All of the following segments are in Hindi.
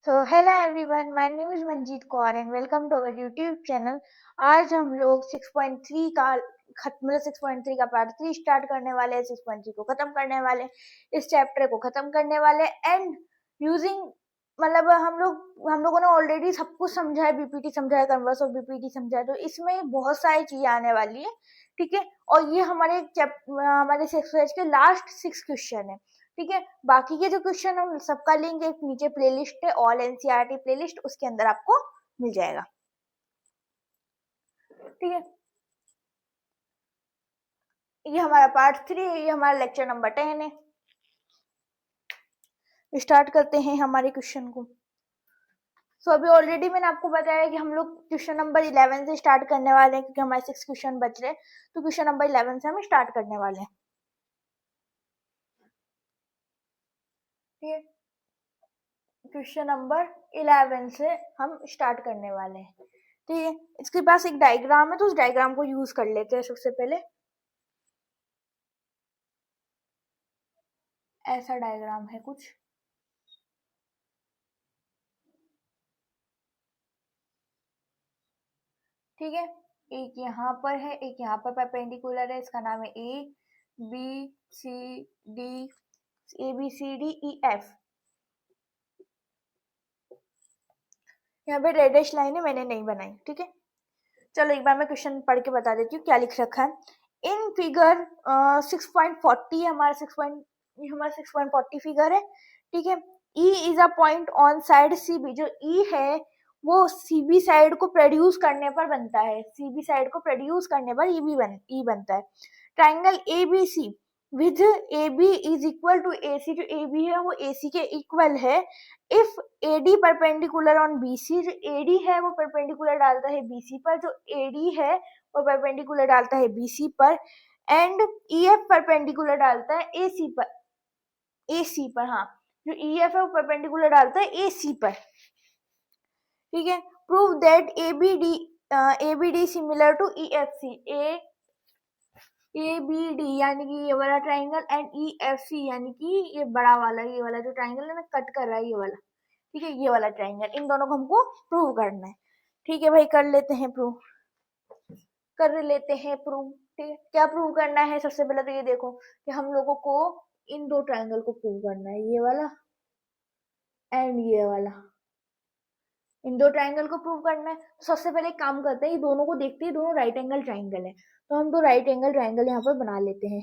So hello everyone, my name is Manjeet Kaur and welcome to our YouTube channel. आज हम लोग 6.3 का खत्म 6.3 का पार्ट 3 स्टार्ट करने वाले हैं, 6.3 को खत्म करने वाले, इस चैप्टर को खत्म करने वाले एंड यूजिंग मतलब हम लोगों ने ऑलरेडी सब कुछ समझा है, बीपीटी समझा है, कन्वर्स ऑफ बीपीटी समझा है, तो इसमें बहुत सारी चीजें आने वाली है, ठीक है। और ये हमारे 6 के लास्ट 6 क्वेश्चन है, ठीक है। बाकी के जो क्वेश्चन है सबका लिंक एक नीचे प्लेलिस्ट है, ऑल एनसीईआरटी प्लेलिस्ट, उसके अंदर आपको मिल जाएगा, ठीक है। ये हमारा पार्ट 3 है, ये हमारा लेक्चर नंबर 10 है। स्टार्ट करते हैं हमारे क्वेश्चन को। सो अभी ऑलरेडी मैंने आपको बताया कि हम लोग क्वेश्चन नंबर 11 से स्टार्ट करने वाले हैं, क्योंकि हमारे 6 क्वेश्चन बच रहे हैं, तो क्वेश्चन नंबर 11 से हम स्टार्ट करने वाले हैं, ठीक है। क्वेश्चन नंबर 11 से हम स्टार्ट करने वाले हैं, ठीक है। इसके पास एक डायग्राम है, तो उस डायग्राम को यूज कर लेते हैं। सबसे पहले ऐसा डायग्राम है कुछ, ठीक है। एक यहाँ पर है, एक यहाँ पर परपेंडिकुलर है, इसका नाम है A B C D, ABCDEF। यहाँ पे रेडिश लाइन है, मैंने नहीं बनाई, ठीक है। चलो एक बार मैं क्वेश्चन पढ़ के बता देती हूँ क्या लिख रखा है। इन फिगर 6.40 हमारा 6.40 फिगर है, ठीक है। E is a point on side CB, जो E है वो CB साइड को प्रोड्यूस करने पर बनता है, CB साइड को प्रोड्यूस करने पर E बनता है। Triangle ABC with AB is equal to AC, जो AB है वो AC के इक्वल है। If AD perpendicular on BC, जो AD है वो परपेंडिकुलर डालता है BC पर, जो AD है वो परपेंडिकुलर डालता है BC पर, एंड EF परपेंडिकुलर डालता है AC पर, हाँ, जो EF है वो परपेंडिकुलर डालता है AC पर, ठीक है। Prove that ABD similar to EFC, ABD यानी कि ये वाला ट्राइंगल एंड EFC यानी कि ये बड़ा वाला, ये वाला जो ट्राइंगल है ना कट कर रहा है ये वाला, ठीक है, ये वाला ट्राइंगल, इन दोनों को हमको प्रूव करना है, ठीक है भाई। कर लेते हैं प्रूव, ठीक है। क्या प्रूव करना है? सबसे पहले तो ये देखो कि हम लोगों को इन दो ट्राइंगल को प्रूव करना है, ये वाला एंड ये वाला, इन दो ट्राइंगल को प्रूव करना है। तो सबसे पहले एक काम करते हैं, ये दोनों को देखते हैं, दोनों राइट एंगल ट्राइंगल है, तो हम दो राइट एंगल ट्राइंगल यहाँ पर बना लेते हैं।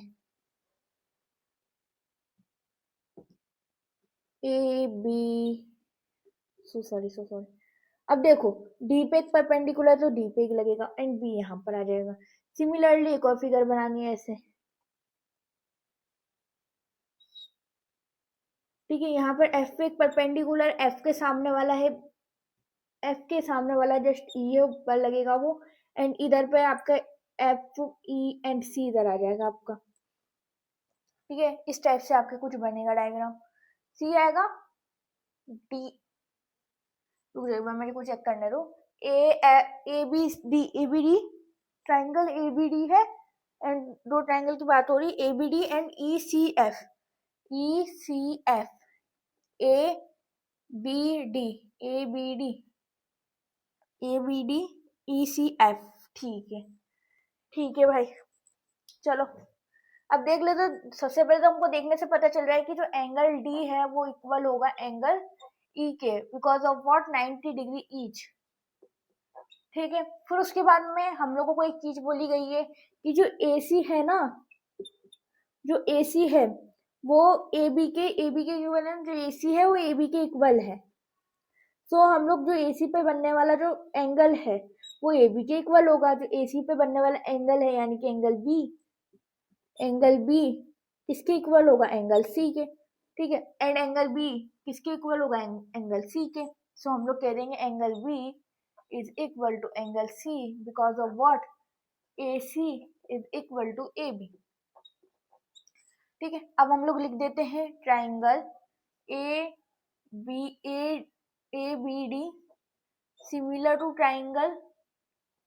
A B sorry. अब देखो डी पे एक परपेंडिकुलर, तो डी पे एक लगेगा एंड बी यहाँ पर आ जाएगा। सिमिलरली एक और फिगर बनानी है ऐसे, ठीक है। यहाँ पर एफ पे एक परपेंडिकुलर, एफ के सामने वाला है, एफ के सामने वाला जस्ट ई है, ऊपर लगेगा वो, एंड इधर पे आपका एफ ई एंड सी इधर आ जाएगा आपका, ठीक है। इस टाइप से आपके कुछ बनेगा डायग्राम। सी आएगा, डी, रुक जाओ एक बार मेरे को चेक करने दो। A B D triangle ABD है, एंड दो ट्राइंगल की बात हो रही ABD and ECF, ABD ABD ABD ECF, ठीक है भाई। चलो अब देख ले, तो सबसे पहले तो हमको देखने से पता चल रहा है कि जो एंगल D है वो इक्वल होगा एंगल E के, because of what, 90 degree each, ठीक है। फिर उसके बाद में हम लोगों को एक चीज बोली गई है कि जो AC है ना, जो AC है वो AB के इक्वल है, जो AC है वो AB के इक्वल है। तो हम लोग जो AC पे बनने वाला जो एंगल है वो AB के इक्वल होगा, जो AC पे बनने वाला एंगल है यानी कि एंगल B किसके इक्वल होगा? एंगल C के, ठीक है। एंड एंगल B किसके इक्वल होगा? एंगल C के। सो हम लोग कह देंगे angle B is equal to angle C because of what, AC is equal to AB, ठीक है। अब हम लोग लिख देते हैं triangle ABD similar to triangle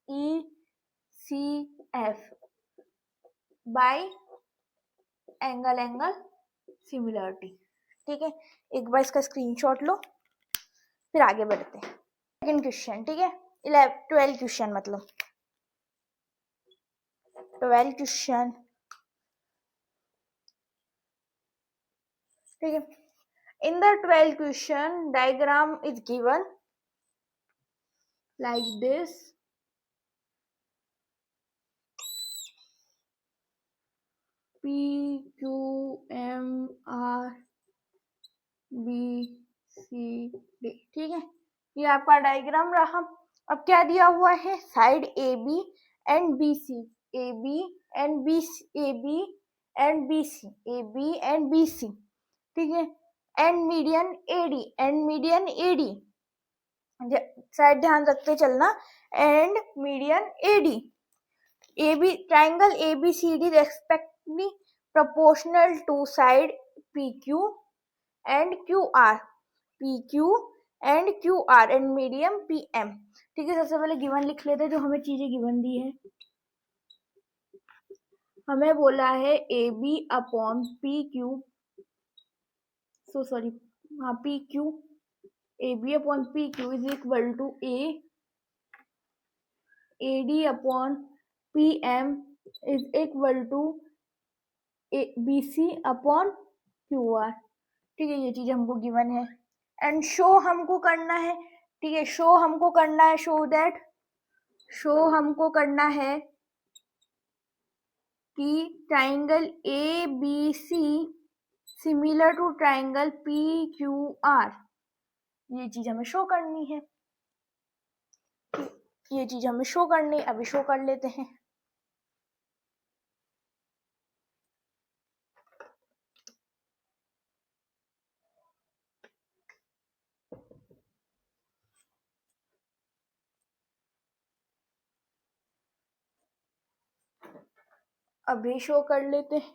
ECF by angle similarity, ठीक है। एक बार इसका स्क्रीनशॉट लो, फिर आगे बढ़ते हैं सेकंड क्वेश्चन, ठीक है। 12 क्वेश्चन मतलब 12 क्वेश्चन, ठीक है। In the 12 question, diagram is given like this. P, Q, M, R, B, C, D, ठीक है। ये आपका डायग्राम रहा। अब क्या दिया हुआ है, side A B and B C, A B and B C, A B and B C, A B and B C, ठीक है। And median A D, and median A D, side ध्यान रखते चलना, and median A D, A B triangle A B C D respectively proportional to side PQ and QR, PQ and QR and medium PM, ठीक है। सबसे पहले गिवन लिख लेते हैं, जो हमें चीजें गिवन दी है। हमें बोला है A B upon P Q, sorry हाँ P Q, A B upon P Q is equal to A D upon P M is equal to B C upon Q R, ठीक है। ये चीज हमको गिवन है। एंड शो हमको करना है, ठीक है। शो हमको करना है, शो हमको करना है कि triangle A B C similar to triangle P Q R, ये चीज हमें शो करनी है, ये चीज हमें शो करनी है। अभी शो कर लेते हैं। अभी शो कर लेते हैं,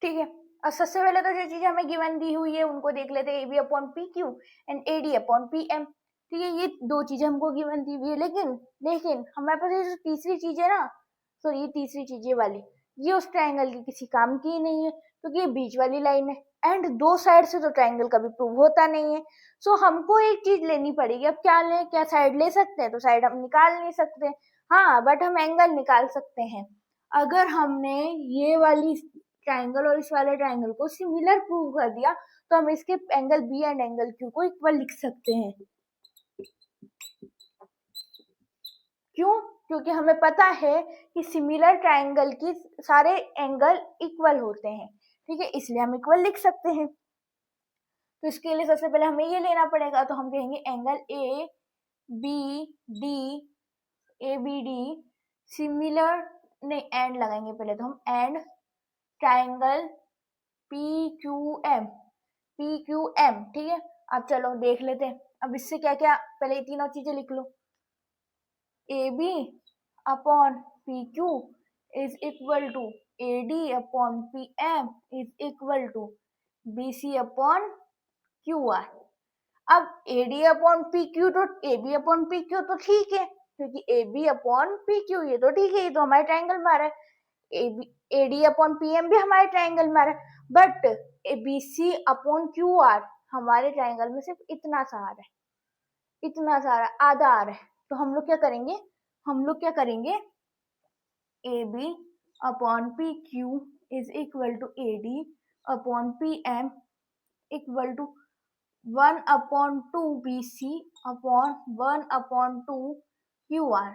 ठीक है। और सबसे पहले तो जो चीज हमें गिवन दी हुई है उनको देख लेते हैं, A B upon P Q and A D upon P M, ठीक है। ये दो चीजें हमको गिवन दी हुई है, लेकिन हमारे पास ये जो तीसरी चीज है ना, तो ये तीसरी चीज ये वाली, ये उस ट्राइंगल की किसी काम की ही नहीं है, क्योंकि ये बीच वाली लाइन है एंड दो साइड से तो ट्राइंगल कभी प्रूव होता नहीं है। सो हमको एक चीज लेनी पड़ेगी। अब क्या लें, क्या साइड ले सकते हैं, तो साइड हम निकाल नहीं सकते, हाँ बट हम एंगल निकाल सकते हैं। अगर हमने ये वाली ट्राइंगल और इस वाले ट्राइंगल को सिमिलर प्रूव कर दिया, तो हम इसके angle B and angle Q को इक्वल लिख सकते हैं। क्यों? क्योंकि हमें पता है कि सिमिलर ट्राइंगल की सारे एंगल इक्वल होते हैं, ठीक है, इसलिए हम इक्वल लिख सकते हैं। तो इसके लिए सबसे पहले हमें ये लेना पड़ेगा, तो हम कहेंगे angle A B D similar, नहीं एंड लगाएंगे पहले, तो हम and triangle P Q M, ठीक है। अब चलो देख लेते हैं। अब इससे क्या क्या, पहले ये तीनों चीजें लिख लो, A B upon P Q is equal to A D upon P M is equal to B C upon Q R. अब A D upon P Q तो A B upon P Q तो ठीक है, क्योंकि A B upon P Q ये तो ठीक है, ये तो हमारे ट्राइंगल में आ रहा है। A D upon P M भी हमारे ट्राइंगल में आ रहा है, but A B C upon Q R हमारे ट्राइंगल में सिर्फ इतना सा आ रहा है, इतना सारा आधा आ रहा है। तो हम लोग क्या करेंगे, A B upon P Q is equal to A D upon P M equal to 1 upon 2 B C upon 1 upon 2 Q R,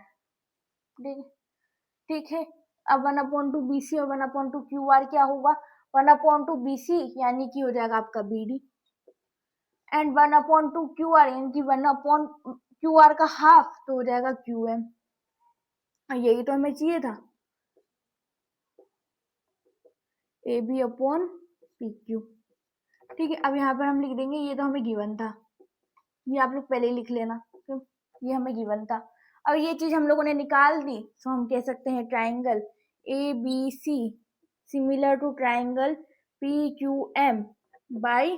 ठीक है। अब 1 अपॉन 2 बी सी और 1 अपॉन 2 क्यू आर क्या होगा, 1 अपॉन 2 बी सी यानी कि हो जाएगा आपका B D, and 1 upon 2 Q R यानी कि 1 अपॉन क्यू आर का हाफ, तो हो जाएगा क्यू एम। यही तो हमें चाहिए था, A B upon P Q, ठीक है। अब यहाँ पर हम लिख देंगे, ये तो हमें गिवन था, ये आप लोग पहले ही लिख लेना, क्यों, ये हमें गिवन था। अब ये चीज हम लोगों ने निकाल दी, तो हम कह सकते हैं triangle A B C similar to triangle P Q M by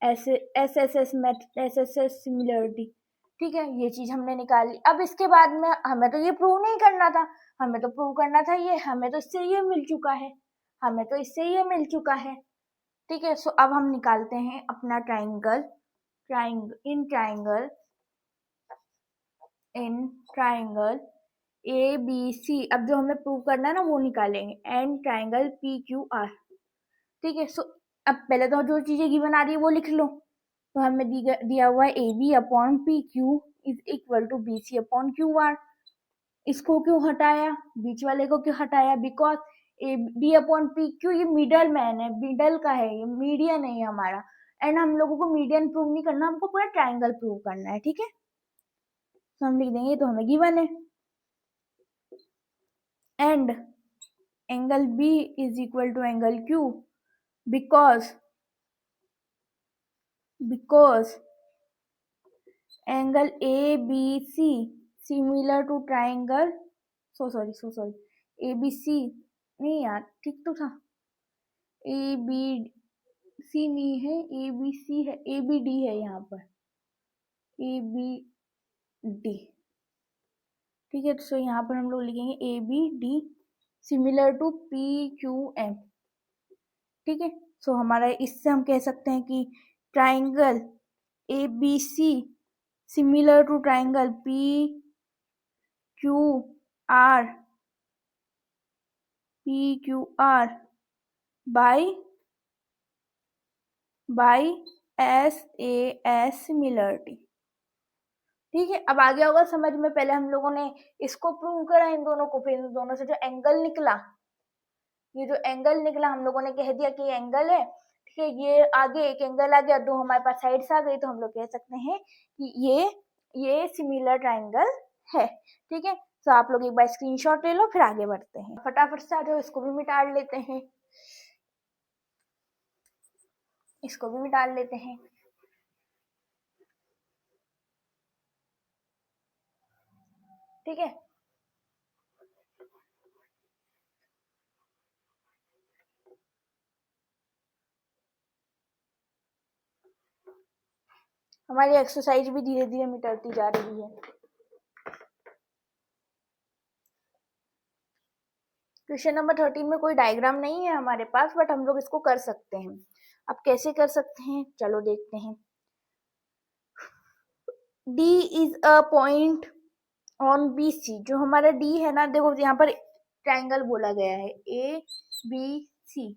S S S similarity, ठीक है। ये चीज हमने निकाल ली। अब इसके बाद में हमें तो ये प्रूव नहीं करना था, हमें तो प्रूव करना था ये, हमें तो इससे ये मिल चुका है, ठीक है। सो अब हम निकालते हैं अपना ट्राइंगल triangle ABC, अब जो हमें प्रूव करना है ना वो निकालेंगे, एंड ट्राइंगल PQR। ठीक है, सो अब पहले तो जो चीजें गिवन आ रही है वो लिख लो। तो हमें दिया हुआ है AB upon PQ is equal to BC upon QR। इसको क्यों हटाया, बीच वाले को क्यों हटाया, बिकॉज AB अपॉन PQ ये मिडल मैन है, मिडल का है, ये मीडियन है हमारा, एंड हम लोगों को मीडियन प्रूव नहीं करना, हमको पूरा ट्राइंगल प्रूव करना है। ठीक है, तो हम लिख देंगे, तो हमें गिवन है and angle B is equal to angle Q because angle ABC similar to triangle so sorry ABC नहीं यार, ठीक तो था, ABC नहीं है, ABC है, ABD है यहाँ पर, ABD। ठीक है, तो यहाँ पर हम लोग लिखेंगे ABD सिमिलर टू PQM। ठीक है, सो हमारा इससे हम कह सकते हैं कि triangle ABC similar to triangle PQR by SAS similarity. ठीक है, अब आ गया होगा समझ में, पहले हम लोगों ने इसको प्रूव करा इन दोनों को, फिर इन दोनों से जो एंगल निकला, ये जो एंगल निकला हम लोगों ने कह दिया कि एंगल है। ठीक है, ये आगे एक एंगल आ गया, दो हमारे पास साइड्स आ गई, तो हम लोग कह सकते हैं कि ये सिमिलर ट्राइंगल है। ठीक है, तो आप लोग एक बार स्क्रीनशॉट ले लो, फिर आगे बढ़ते हैं। फटाफट से आ जाओ, इसको भी मिटा लेते हैं, इसको भी मिटा लेते हैं। ठीक है, हमारी एक्सरसाइज भी धीरे धीरे मिटती जा रही है। क्वेश्चन नंबर 13 में कोई डायग्राम नहीं है हमारे पास, बट हम लोग इसको कर सकते हैं। अब कैसे कर सकते हैं, चलो देखते हैं। D is a point on BC, जो हमारा D है ना, देखो यहाँ पर ट्राइंगल बोला गया है ABC,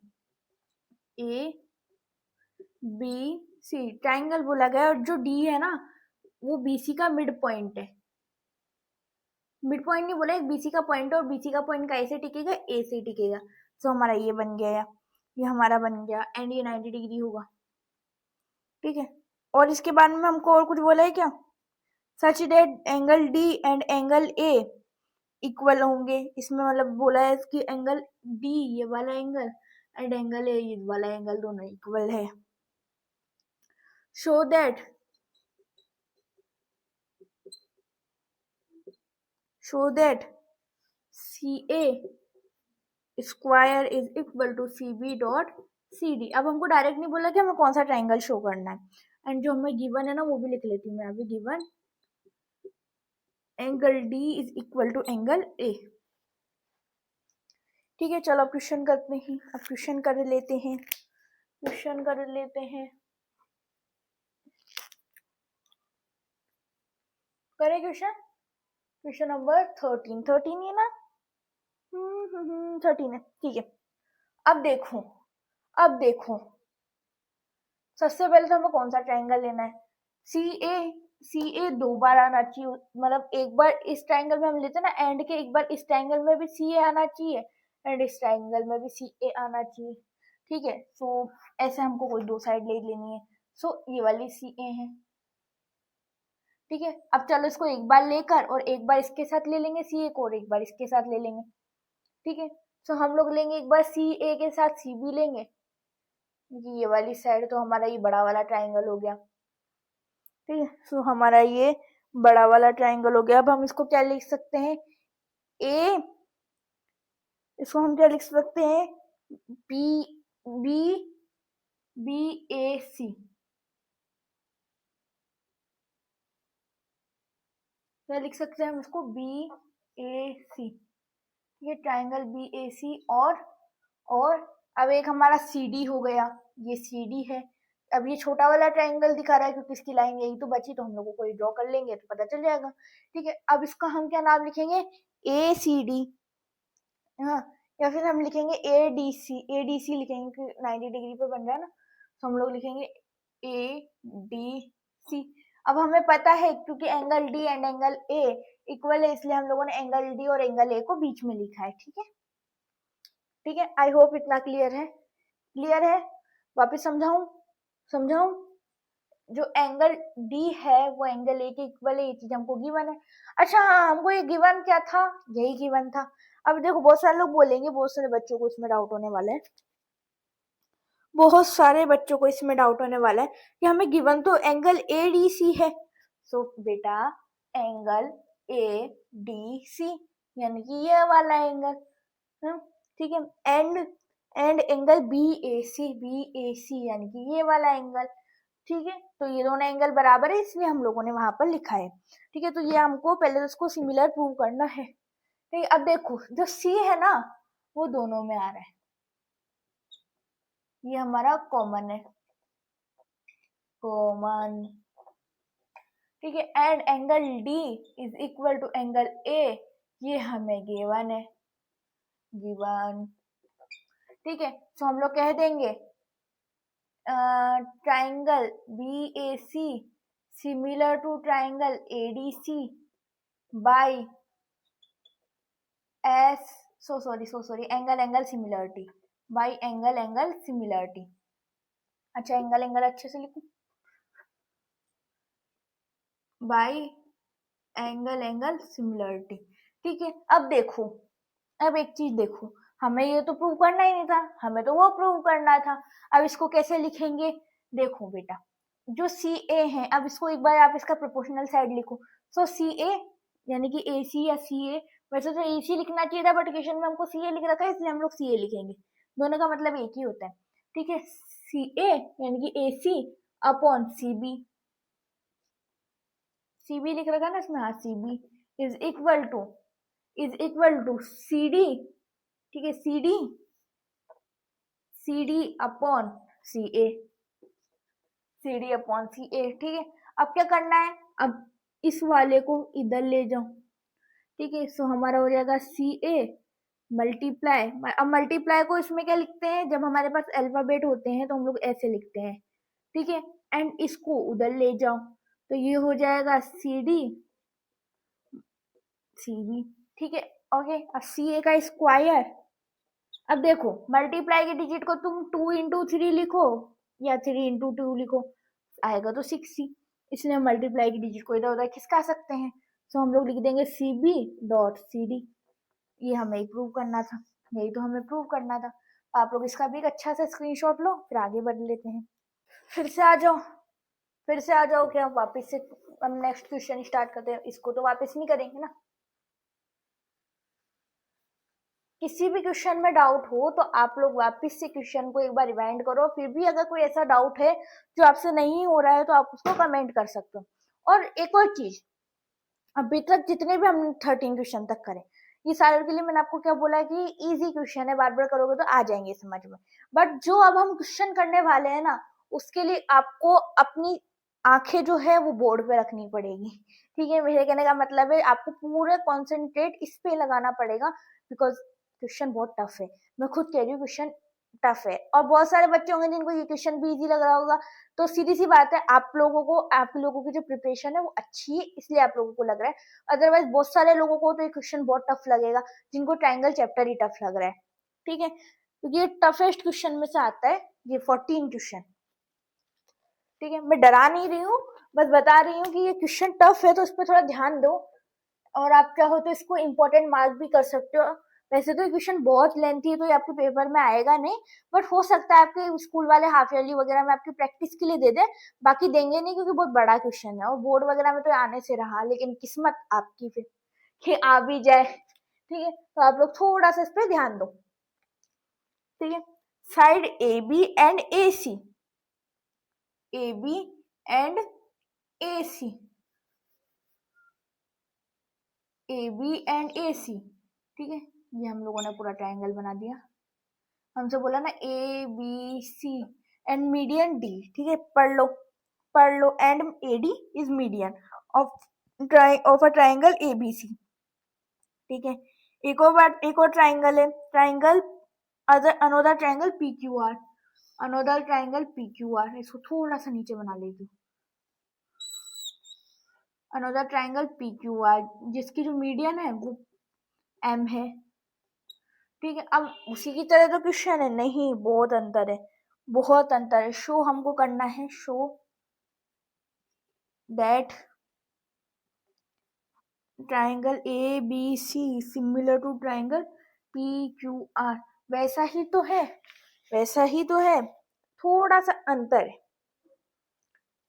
ट्राइंगल बोला गया है, और जो D है ना वो BC का मिड पॉइंट है। मिड पॉइंट नहीं बोला, एक BC का पॉइंट है, और BC का पॉइंट कैसे टिकेगा, A से टिकेगा। तो हमारा ये बन गया, ये हमारा बन गया, एंड ये 90 डिग्री होगा। ठीक है, और इसके बाद में हमको और कुछ बोला है क्या, such that angle D and angle A इक्वल होंगे। इसमें मतलब बोला है कि एंगल D ये वाला एंगल एंड एंगल A ये वाला एंगल दोनों इक्वल है। Show that CA square is equal to CB dot CD। अब हमको डायरेक्ट नहीं बोला कि हमें कौन सा ट्राइंगल शो करना है, एंड जो हमें गिवन है ना वो भी लिख लेती हूँ मैं अभी। Given angle D is equal to angle A। ठीक है, चलो क्वेश्चन करते हैं, अब क्वेश्चन कर लेते हैं, करें क्वेश्चन नंबर 13 है ना, 13 है। ठीक है, अब देखो सबसे पहले तो हमें कौन सा ट्राइंगल लेना है, सी ए 2 बार आना चाहिए, मतलब एक बार इस ट्राइंगल में हम लेते हैं ना एंड के, एक बार इस ट्राइंगल में भी CA आना चाहिए एंड इस ट्राइंगल में भी CA आना चाहिए। ठीक है, सो ऐसे हमको कोई दो साइड ले लेनी है, सो ये वाली CA है। ठीक है, अब चलो इसको एक बार लेकर और एक बार इसके साथ ले लेंगे CA को, और एक बार इसके साथ ले लेंगे। ठीक है, सो हम लोग लेंगे एक बार CA के साथ CB लेंगे, क्योंकि ये वाली साइड तो हमारा ये बड़ा वाला ट्राइंगल हो गया। ठीक है, सो हमारा ये बड़ा वाला ट्राइंगल हो गया। अब हम इसको क्या लिख सकते हैं, इसको हम क्या लिख सकते हैं, BAC, क्या लिख सकते हैं हम इसको, BAC। ये ट्राइंगल BAC, और अब एक हमारा CD हो गया, ये CD है, अब ये छोटा वाला ट्राइंगल दिखा रहा है क्योंकि इसकी लाइन यही तो बची, तो हम लोगों को ड्रॉ कर लेंगे तो पता चल जाएगा। ठीक है, अब इसका हम क्या नाम लिखेंगे, ए सी डी, हाँ, या फिर हम लिखेंगे ए डी सी, ए डी सी लिखेंगे क्योंकि 90 डिग्री पे बन रहा है ना, तो हम लोग लिखेंगे ए डी सी। अब हमें पता है क्योंकि angle D and angle A equal है, इसलिए हम लोगों ने एंगल डी और एंगल ए को बीच में लिखा है। ठीक है, ठीक है, आई होप इतना क्लियर है। क्लियर है, वापस समझाऊं, समझाऊं, जो एंगल डी है वो एंगल ए के इक्वल है, ये चीज हमको गिवन है। अच्छा हाँ, हमको ये गिवन क्या था, यही गिवन था। अब देखो बहुत सारे लोग बोलेंगे, बहुत सारे बच्चों को इसमें डाउट होने वाला है, बहुत सारे बच्चों को इसमें डाउट होने वाला है कि हमें गिवन तो एंगल ए डी सी है। सो बेटा एंगल ए डी सी यानी कि ये वाला एंगल, ठीक है, एंड एंगल बी ए सी यानी कि ये वाला एंगल। ठीक है, तो ये दोनों एंगल बराबर है इसलिए हम लोगों ने वहां पर लिखा है। ठीक है, तो ये हमको पहले तो इसको सिमिलर प्रूव करना है। ठीक है, अब देखो जो सी है ना वो दोनों में आ रहा है, ये हमारा कॉमन है, कॉमन। ठीक है, and angle D is equal to angle A, ये हमें गिवन है, गिवन। ठीक है, तो हम लोग कह देंगे triangle B A C similar to triangle A D C by S so sorry angle similarity, by angle similarity. अच्छा एंगल अच्छे से लिखूं, बाई एंगल सिमिलरिटी। ठीक है, अब देखो, अब एक चीज देखो, हमें ये तो प्रूव करना ही नहीं था, हमें तो वो प्रूव करना था। अब इसको कैसे लिखेंगे, देखो बेटा जो सी ए है, अब इसको एक बार आप इसका प्रोपोर्शनल साइड लिखो। सो सी ए यानी कि ए सी या सी ए, वैसे तो ए सी लिखना चाहिए था बट क्वेश्चन में हमको सी ए लिख रखा है इसलिए हम लोग सी ए लिखेंगे, दोनों का मतलब एक ही होता है। ठीक है, सी ए यानी कि A C upon C B, C B लिख रखा है ना इसमें, हाँ C B is equal to C D. ठीक है, C D upon C A, C D upon C A. ठीक है, अब क्या करना है, अब इस वाले को इधर ले जाओ। ठीक है, सो हमारा हो जाएगा सी ए मल्टीप्लाई, अब मल्टीप्लाई को इसमें क्या लिखते हैं, जब हमारे पास अल्फाबेट होते हैं तो हम लोग ऐसे लिखते हैं। ठीक है, एंड इसको उधर ले जाओ तो ये हो जाएगा सी डी सी बी। ठीक है, ओके, अब सी ए का स्क्वायर, अब देखो मल्टीप्लाई के डिजिट को तुम 2 into 3 लिखो या 3 into 2 लिखो, आएगा तो 6c, इसलिए हम मल्टीप्लाई की डिजिट को इधर उधर खिसका सकते हैं। तो हम लोग लिख देंगे C B dot C D, ये हमें प्रूव करना था, यही तो हमें प्रूव करना था। आप लोग इसका भी एक अच्छा सा स्क्रीनशॉट लो, फिर आगे बढ़ लेते हैं। फिर से आ जाओ, फिर से आ जाओ, क्या वापस से हम नेक्स्ट क्वेश्चन स्टार्ट करते हैं, इसको तो वापस नहीं करेंगे ना। किसी भी क्वेश्चन में डाउट हो तो आप लोग वापस से क्वेश्चन को एक बार रिवाइंड करो, फिर भी अगर कोई ऐसा डाउट है जो आपसे नहीं हो रहा है तो आप उसको कमेंट कर सकते हो। और एक और चीज, अभी तक जितने भी हम 13 क्वेश्चन तक करें, ये सारे के लिए मैंने आपको क्या बोला कि इजी क्वेश्चन है, बार बार करोगे तो आ जाएंगे समझ में। बट जो अब हम क्वेश्चन करने वाले हैं ना, उसके लिए आपको अपनी आंखें जो है वो बोर्ड पे रखनी पड़ेगी। ठीक है, मेरे कहने का मतलब है आपको पूरे कॉन्सेंट्रेट इस पे लगाना पड़ेगा, बिकॉज क्वेश्चन बहुत टफ है, मैं खुद कह रही हूँ क्वेश्चन टफ है। और बहुत सारे बच्चे होंगे जिनको ये क्वेश्चन भी इजी लग रहा होगा, तो सीधी सी बात है आप लोगों की जो प्रिपरेशन है वो अच्छी है इसलिए आप लोगों को लग रहा है, अदरवाइज बहुत सारे लोगों को तो ये क्वेश्चन बहुत टफ लगेगा जिनको ट्रायंगल चैप्टर ही टफ लग रहा है। ठीक है, क्योंकि ये टफेस्ट क्वेश्चन में से आता है, ये 14 क्वेश्चन। ठीक है, मैं डरा नहीं रही हूँ, बस बता रही हूँ कि ये क्वेश्चन टफ है तो इस पर थोड़ा ध्यान दो, और आप क्या हो तो इसको इम्पोर्टेंट मार्क भी कर सकते हो। वैसे तो क्वेश्चन बहुत लेंथी है तो ये आपके पेपर में आएगा नहीं, बट हो सकता है आपके स्कूल वाले हाफ ईयरली वगैरह में आपकी प्रैक्टिस के लिए दे दे, बाकी देंगे नहीं क्योंकि बहुत बड़ा क्वेश्चन है और बोर्ड वगैरह में तो आने से रहा, लेकिन किस्मत आपकी फिर कि आ भी जाए। ठीक है, तो आप लोग थोड़ा सा इस पर ध्यान दो। ठीक है, side A B and A C, A B and A C, A B and A C. ठीक है, ये हम लोगों ने पूरा ट्रायंगल बना दिया, हमसे बोला ना A B C and median D, ठीक है, पढ़ लो, and AD is median of a triangle ABC, ठीक है। एक और ट्राइंगल है, triangle another triangle PQR, another triangle PQR, इसको थोड़ा सा नीचे बना लेती हूँ, अनोदर ट्राइंगल PQR जिसकी जो मीडियन है वो M है, ठीक है। अब उसी की तरह तो क्वेश्चन है, नहीं, बहुत अंतर है, बहुत अंतर है। शो हमको करना है, show that triangle ABC similar to triangle PQR, वैसा ही तो है, वैसा ही तो है, थोड़ा सा अंतर है।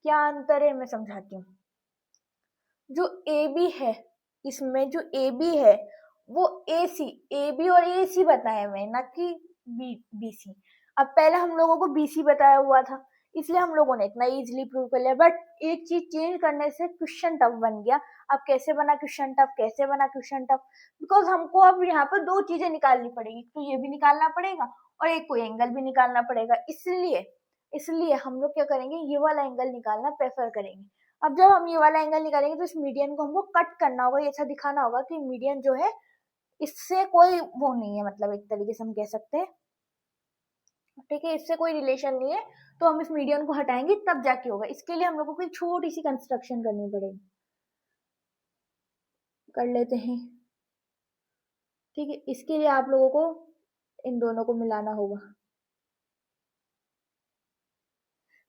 क्या अंतर है मैं समझाती हूँ। जो AB है, इसमें जो AB है वो AB और AC बताया मैं, ना कि BC। अब पहले हम लोगों को BC बताया हुआ था, इसलिए हम लोगों ने इतना इजीली प्रूव कर लिया, बट एक चीज चेंज करने से क्वेश्चन टफ बन गया। अब कैसे बना क्वेश्चन टफ, कैसे बना क्वेश्चन टफ, बिकॉज हमको अब यहाँ पर दो चीजें निकालनी पड़ेगी, तो ये भी निकालना पड़ेगा और एक कोई एंगल भी निकालना पड़ेगा, इसलिए इसलिए हम लोग क्या करेंगे, ये वाला एंगल निकालना प्रेफर करेंगे। अब जब हम ये वाला एंगल निकालेंगे तो इस मीडियन को हमको कट करना होगा, ऐसा दिखाना होगा कि मीडियन जो है इससे कोई वो नहीं है, मतलब एक तरीके से हम कह सकते हैं, ठीक है, इससे कोई रिलेशन नहीं है, तो हम इस मीडियन को हटाएंगे तब जाके होगा। इसके लिए हम लोगों को एक छोटी सी कंस्ट्रक्शन करनी पड़ेगी, कर लेते हैं, ठीक है। इसके लिए आप लोगों को इन दोनों को मिलाना होगा।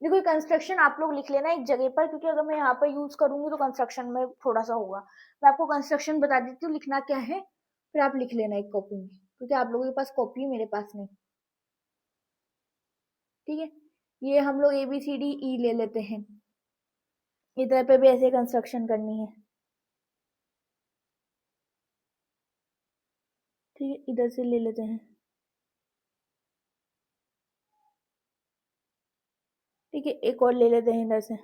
देखो कंस्ट्रक्शन आप लोग लिख लेना एक जगह पर, क्योंकि अगर मैं यहाँ पर यूज करूंगी तो कंस्ट्रक्शन में थोड़ा सा होगा। मैं आपको कंस्ट्रक्शन बता देती हूँ लिखना क्या है, फिर आप लिख लेना एक कॉपी में, क्योंकि आप लोगों के पास कॉपी है, मेरे पास नहीं, ठीक है। ये हम लोग ABCDE ले लेते हैं, इधर पे भी ऐसे कंस्ट्रक्शन करनी है, ठीक है, इधर से ले लेते हैं, ठीक है, एक और ले लेते हैं इधर से,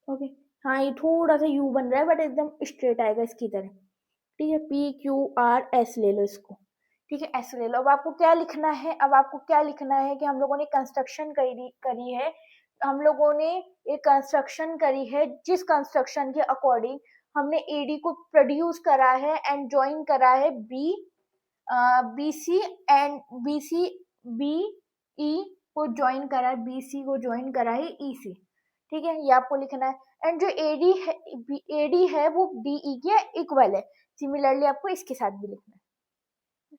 ओके। हाँ ये थोड़ा सा यू बन रहा है बट एकदम स्ट्रेट आएगा इसकी तरह, ठीक है। PQRS ले लो इसको, ठीक है, ऐसे ले लो। अब आपको क्या लिखना है, अब आपको क्या लिखना है कि हम लोगों ने कंस्ट्रक्शन करी है, हम लोगों ने एक कंस्ट्रक्शन करी है जिस कंस्ट्रक्शन के अकॉर्डिंग हमने AD को प्रोड्यूस करा है एंड ज्वाइन करा है BC एंड BE को ज्वाइन करा है, BC को ज्वाइन करा है EC, ठीक है, ये आपको लिखना है। एंड जो AD है वो DE के इक्वल है, सिमिलरली आपको इसके साथ भी लिखना है,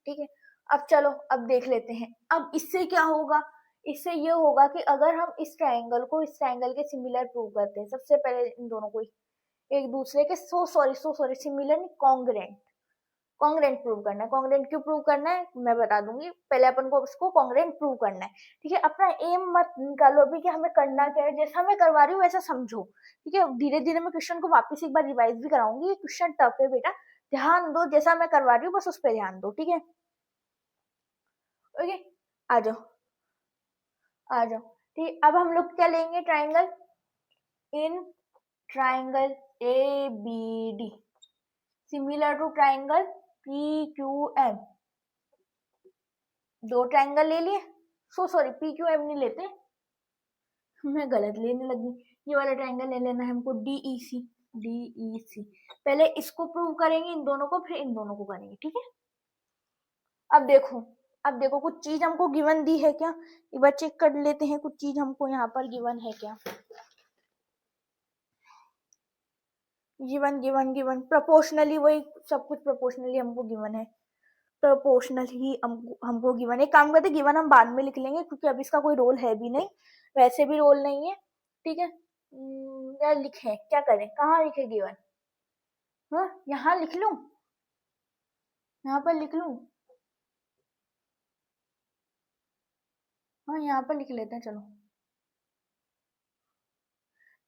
ठीक है। अब चलो अब देख लेते हैं, अब इससे क्या होगा, इससे ये होगा कि अगर हम इस ट्रायंगल को इस ट्रायंगल के सिमिलर प्रूव करते हैं, सबसे पहले इन दोनों को एक दूसरे के सो सॉरी सिमिलर नहीं, कॉन्ग्रेंट, कॉन्ग्रेंट प्रूव करना है। कॉन्ग्रेंट क्यों प्रूव करना है मैं बता दूंगी, पहले अपन को इसको कॉन्ग्रेंट प्रूव करना है, ठीक है। अपना एम मत निकालो अभी कि हमें करना क्या है, जैसा मैं करवा रही हूँ वैसा समझो, ठीक है। धीरे धीरे मैं क्वेश्चन को वापस एक बार रिवाइज भी कराऊंगी, क्वेश्चन टफ है बेटा, ध्यान दो, जैसा मैं करवा रही हूँ बस उस पर ध्यान दो, ठीक है, ओके। आ जाओ, आ जाओ, ठीक। अब हम लोग क्या लेंगे, triangle, in triangle ABD similar to triangle PQM, दो ट्राइंगल ले लिए, सॉरी PQM नहीं लेते, मैं गलत लेने लगी, ये वाला ट्राइंगल ले लेना है हमको, DEC। पहले इसको प्रूव करेंगे इन दोनों को, फिर इन दोनों को करेंगे, ठीक है। अब देखो, अब देखो कुछ चीज हमको गिवन दी है क्या, एक बार चेक कर लेते हैं कुछ चीज हमको यहाँ पर गिवन है क्या। गिवन गिवन गिवन प्रोपोर्शनली, वही सब कुछ प्रोपोर्शनली हमको गिवन है, प्रोपोर्शनल ही हमको गिवन है। काम करते गिवन हम बाद में लिख लेंगे क्योंकि अब इसका कोई रोल है भी नहीं, वैसे भी रोल नहीं है, ठीक है। क्या लिखे, क्या करें, कहाँ लिखे गिवन, हाँ यहाँ लिख लूं, यहाँ पर लिख लूं, हाँ यहाँ पर लिख लेते हैं, चलो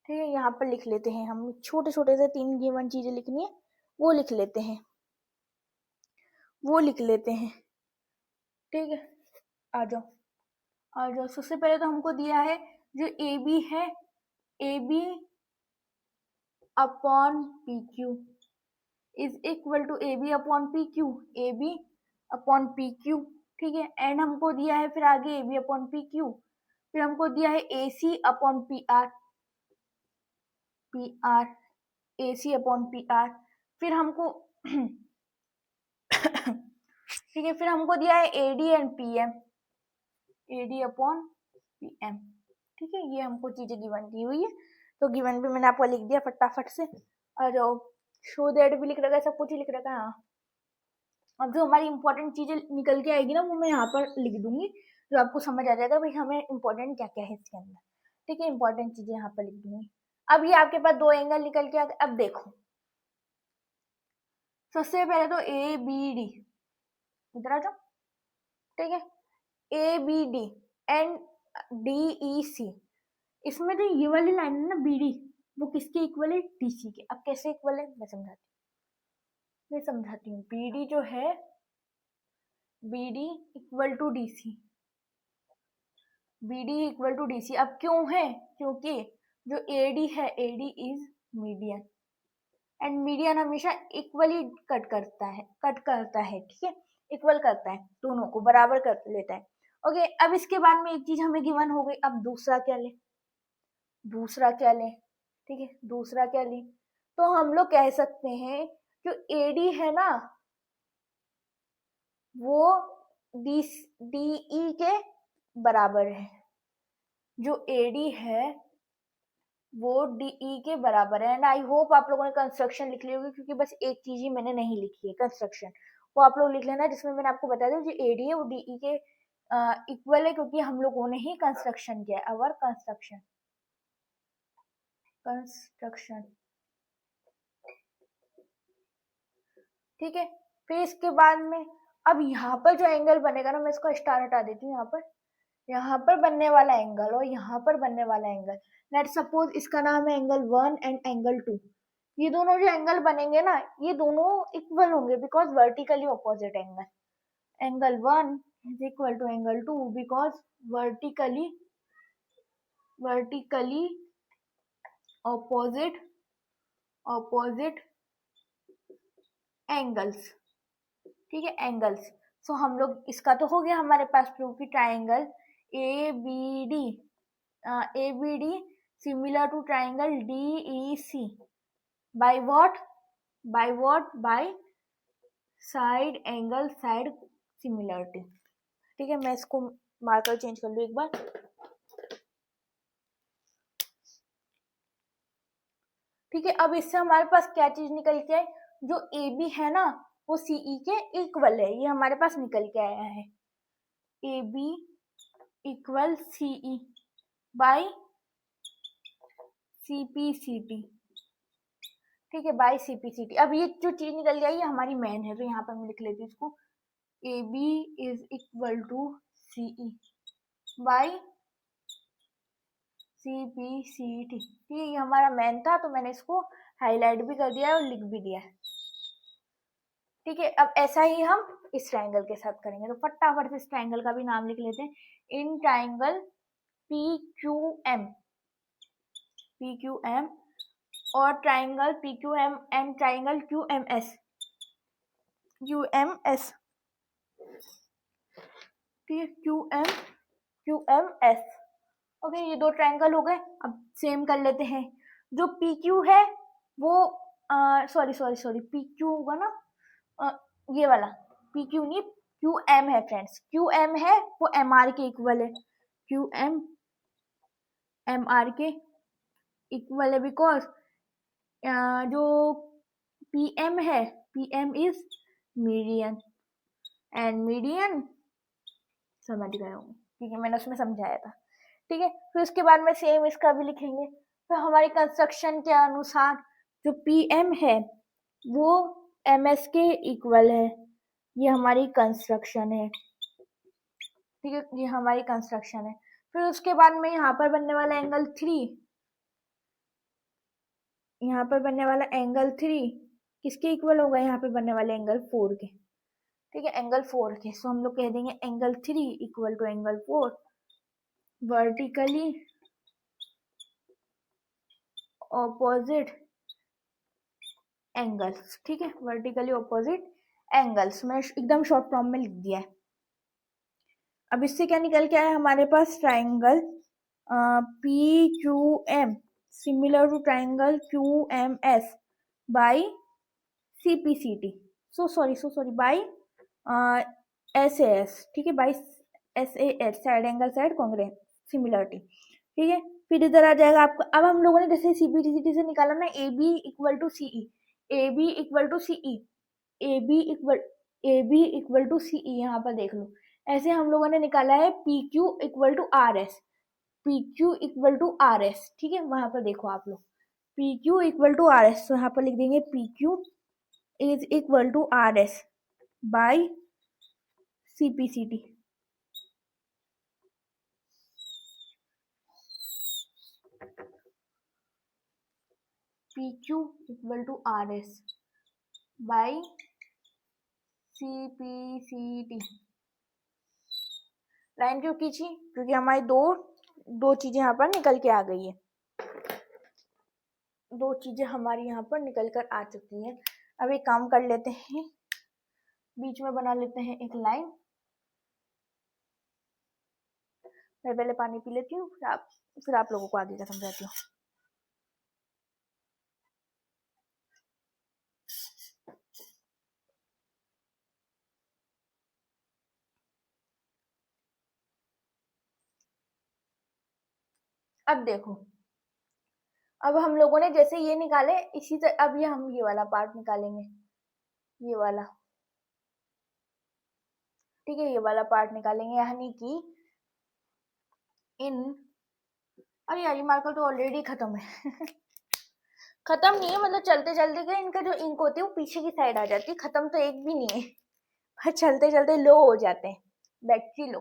ठीक है, यहाँ पर लिख लेते हैं, हम छोटे छोटे से 3 गिवन चीजें लिखनी है, वो लिख लेते हैं, वो लिख लेते हैं, ठीक है। आ जाओ, आ जाओ, सबसे पहले तो हमको दिया है जो AB है, AB upon PQ is equal to AB upon PQ, AB upon PQ ठीक है, एंड हमको दिया है फिर आगे A B upon P Q, फिर हमको दिया है A C upon P R, P R A C upon P R, फिर हमको ठीक है, फिर हमको दिया है A D and P M, A D upon P M. ठीक है, ये हमको चीजें गिवन की हुई है, तो गिवन भी मैंने आपको लिख दिया फटाफट से, और शो दैट भी लिख रखा है, सब कुछ ही लिख रखा है। हाँ, अब जो हमारी इंपॉर्टेंट चीजें निकल के आएगी ना, वो मैं यहाँ पर लिख दूंगी, जो आपको समझ आ जाएगा भाई हमें इंपॉर्टेंट क्या क्या है इसके अंदर। ठीक है, इंपॉर्टेंट चीजें यहाँ पर लिख दूंगी। अब ये आपके पास दो एंगल निकल के आ गए। अब देखो, सबसे पहले तो ए बी डी, इधर आ जाओ। ठीक है, A B D and D E C, इसमें जो ये वाली लाइन है ना बी डी, वो किसके इक्वल है? डी सी के। अब कैसे इक्वल है मैं समझाती हूँ। बी डी जो है, B D equal to D C, B D equal to D C. अब क्यों है? क्योंकि जो ए डी है, A D is median, and median हमेशा इक्वली कट करता है। ठीक है, इक्वल करता है, दोनों को बराबर कर लेता है। ओके, अब इसके बाद में एक चीज हमें गिवन हो गई। अब दूसरा क्या ले? ठीक है, दूसरा क्या ले? तो हम लोग कह सकते हैं जो एडी है ना, वो डी ई के बराबर है। जो एडी है वो डीई के बराबर है। एंड आई होप आप लोगों ने कंस्ट्रक्शन लिख ली होगी, क्योंकि बस एक चीज ही मैंने नहीं लिखी है, कंस्ट्रक्शन। वो आप लोग लिख लेना, जिसमें मैंने आपको बता दिया जो एडी है वो डीई के इक्वल है, क्योंकि हम लोगों ने ही कंस्ट्रक्शन किया है। अवर कंस्ट्रक्शन ठीक है, फिर इसके बाद में अब यहाँ पर जो एंगल बनेगा ना, मैं इसको स्टार हटा देती हूँ। यहाँ पर बनने वाला एंगल और यहाँ पर बनने वाला एंगल, लेट सपोज इसका नाम है एंगल 1 एंड एंगल 2। ये दोनों जो एंगल बनेंगे ना, ये दोनों इक्वल होंगे, because vertically opposite angle. Angle 1 is equal to angle 2 because vertically opposite angles. ठीक है, एंगल्स। सो हम लोग, इसका तो हो गया हमारे पास प्रूफ कि triangle A B D similar to triangle D E C by what? By side angle side similarity. ठीक है, मैं इसको मार्कर चेंज कर लूँ एक बार। ठीक है, अब इससे हमारे पास क्या चीज निकल के आई? जो ए बी है ना, वो सीई के इक्वल है, ये हमारे पास निकल के आया है। A B equal C E by CPCT. ठीक है, बाय सीपीसीटी। अब ये जो चीज निकल गई, ये हमारी मेन है, तो यहाँ पर मैं लिख लेती हूँ इसको, A B is equal to C E by CPCT. ठीक है, ये हमारा मेन था, तो मैंने इसको हाईलाइट भी कर दिया है और लिख भी दिया है। ठीक है, अब ऐसा ही हम इस ट्राइंगल के साथ करेंगे, तो फटाफट से इस ट्राइंगल का भी नाम लिख लेते हैं। इन ट्राइंगल पी क्यू एम और triangle P Q M and triangle Q M S. ठीक है, क्यू एम एस। ओके, ये दो ट्राइंगल हो गए। अब सेम कर लेते हैं। जो पी क्यू है वो सॉरी पी क्यू होगा ना, ये वाला पी क्यू नहीं, क्यू एम है फ्रेंड्स। क्यू एम है वो एम आर के इक्वल है। क्यू एम आर के इक्वल है, बिकॉज जो पी एम है, P M is median and median समझ गए होंगे, ठीक है, मैंने उसमें समझाया था। ठीक है, फिर उसके बाद में सेम इसका भी लिखेंगे। तो हमारी कंस्ट्रक्शन के अनुसार जो पी एम है वो एम एस के इक्वल है। ये हमारी कंस्ट्रक्शन है। ठीक है, ये हमारी कंस्ट्रक्शन है। फिर उसके बाद में यहाँ पर बनने वाला एंगल 3, यहाँ पर बनने वाला एंगल 3 किसके इक्वल होगा? यहाँ पर बनने वाले एंगल 4 के। ठीक है, एंगल 4 के। सो हम लोग कह देंगे angle 3 equal to angle 4 vertically opposite angles. ठीक है, वर्टिकली ऑपोजिट एंगल्स मैं एकदम शॉर्ट फॉर्म में लिख दिया है। अब इससे क्या निकल के आया हमारे पास, triangle P Q M similar to triangle Q M S by C P C T, so sorry by S A S, ठीक है, by S A S, side angle side congruent similarity, ठीक है। फिर इधर आ जाएगा आपका, अब हम लोगों ने जैसे सीपीटीसीटी से निकाला ना, A B equal to C E, A B equal to C E, A B equal to C E, यहाँ पर देख लो, ऐसे हम लोगों ने निकाला है P Q equal to R S, P Q equal to R S, ठीक है, वहां पर देखो आप लोग, P Q equal to R S, तो यहाँ पर लिख देंगे P Q is equal to R S by C P C T, P Q equal to R S by C P C T. Line क्यों खींची, क्योंकि हमारी दो चीजें यहाँ पर निकल के आ गई है, दो चीजें हमारी यहाँ पर निकल कर आ चुकी हैं। अब एक काम कर लेते हैं, बीच में बना लेते हैं एक लाइन, मैं पहले पानी पी लेती हूँ, फिर आप लोगों को आगे का समझाती हूँ। अब देखो, अब हम लोगों ने जैसे ये निकाले, इसी तरह अब ये हम ये वाला पार्ट निकालेंगे, ये वाला, ठीक है, ये वाला पार्ट निकालेंगे, यानी कि इन, अरे यार ये मार्कर तो ऑलरेडी खत्म है खत्म नहीं है, मतलब चलते चलते के इनका जो इंक होती है वो पीछे की साइड आ जाती है, खत्म तो एक भी नहीं है पर चलते चलते लो हो जाते हैं, बैटरी लो,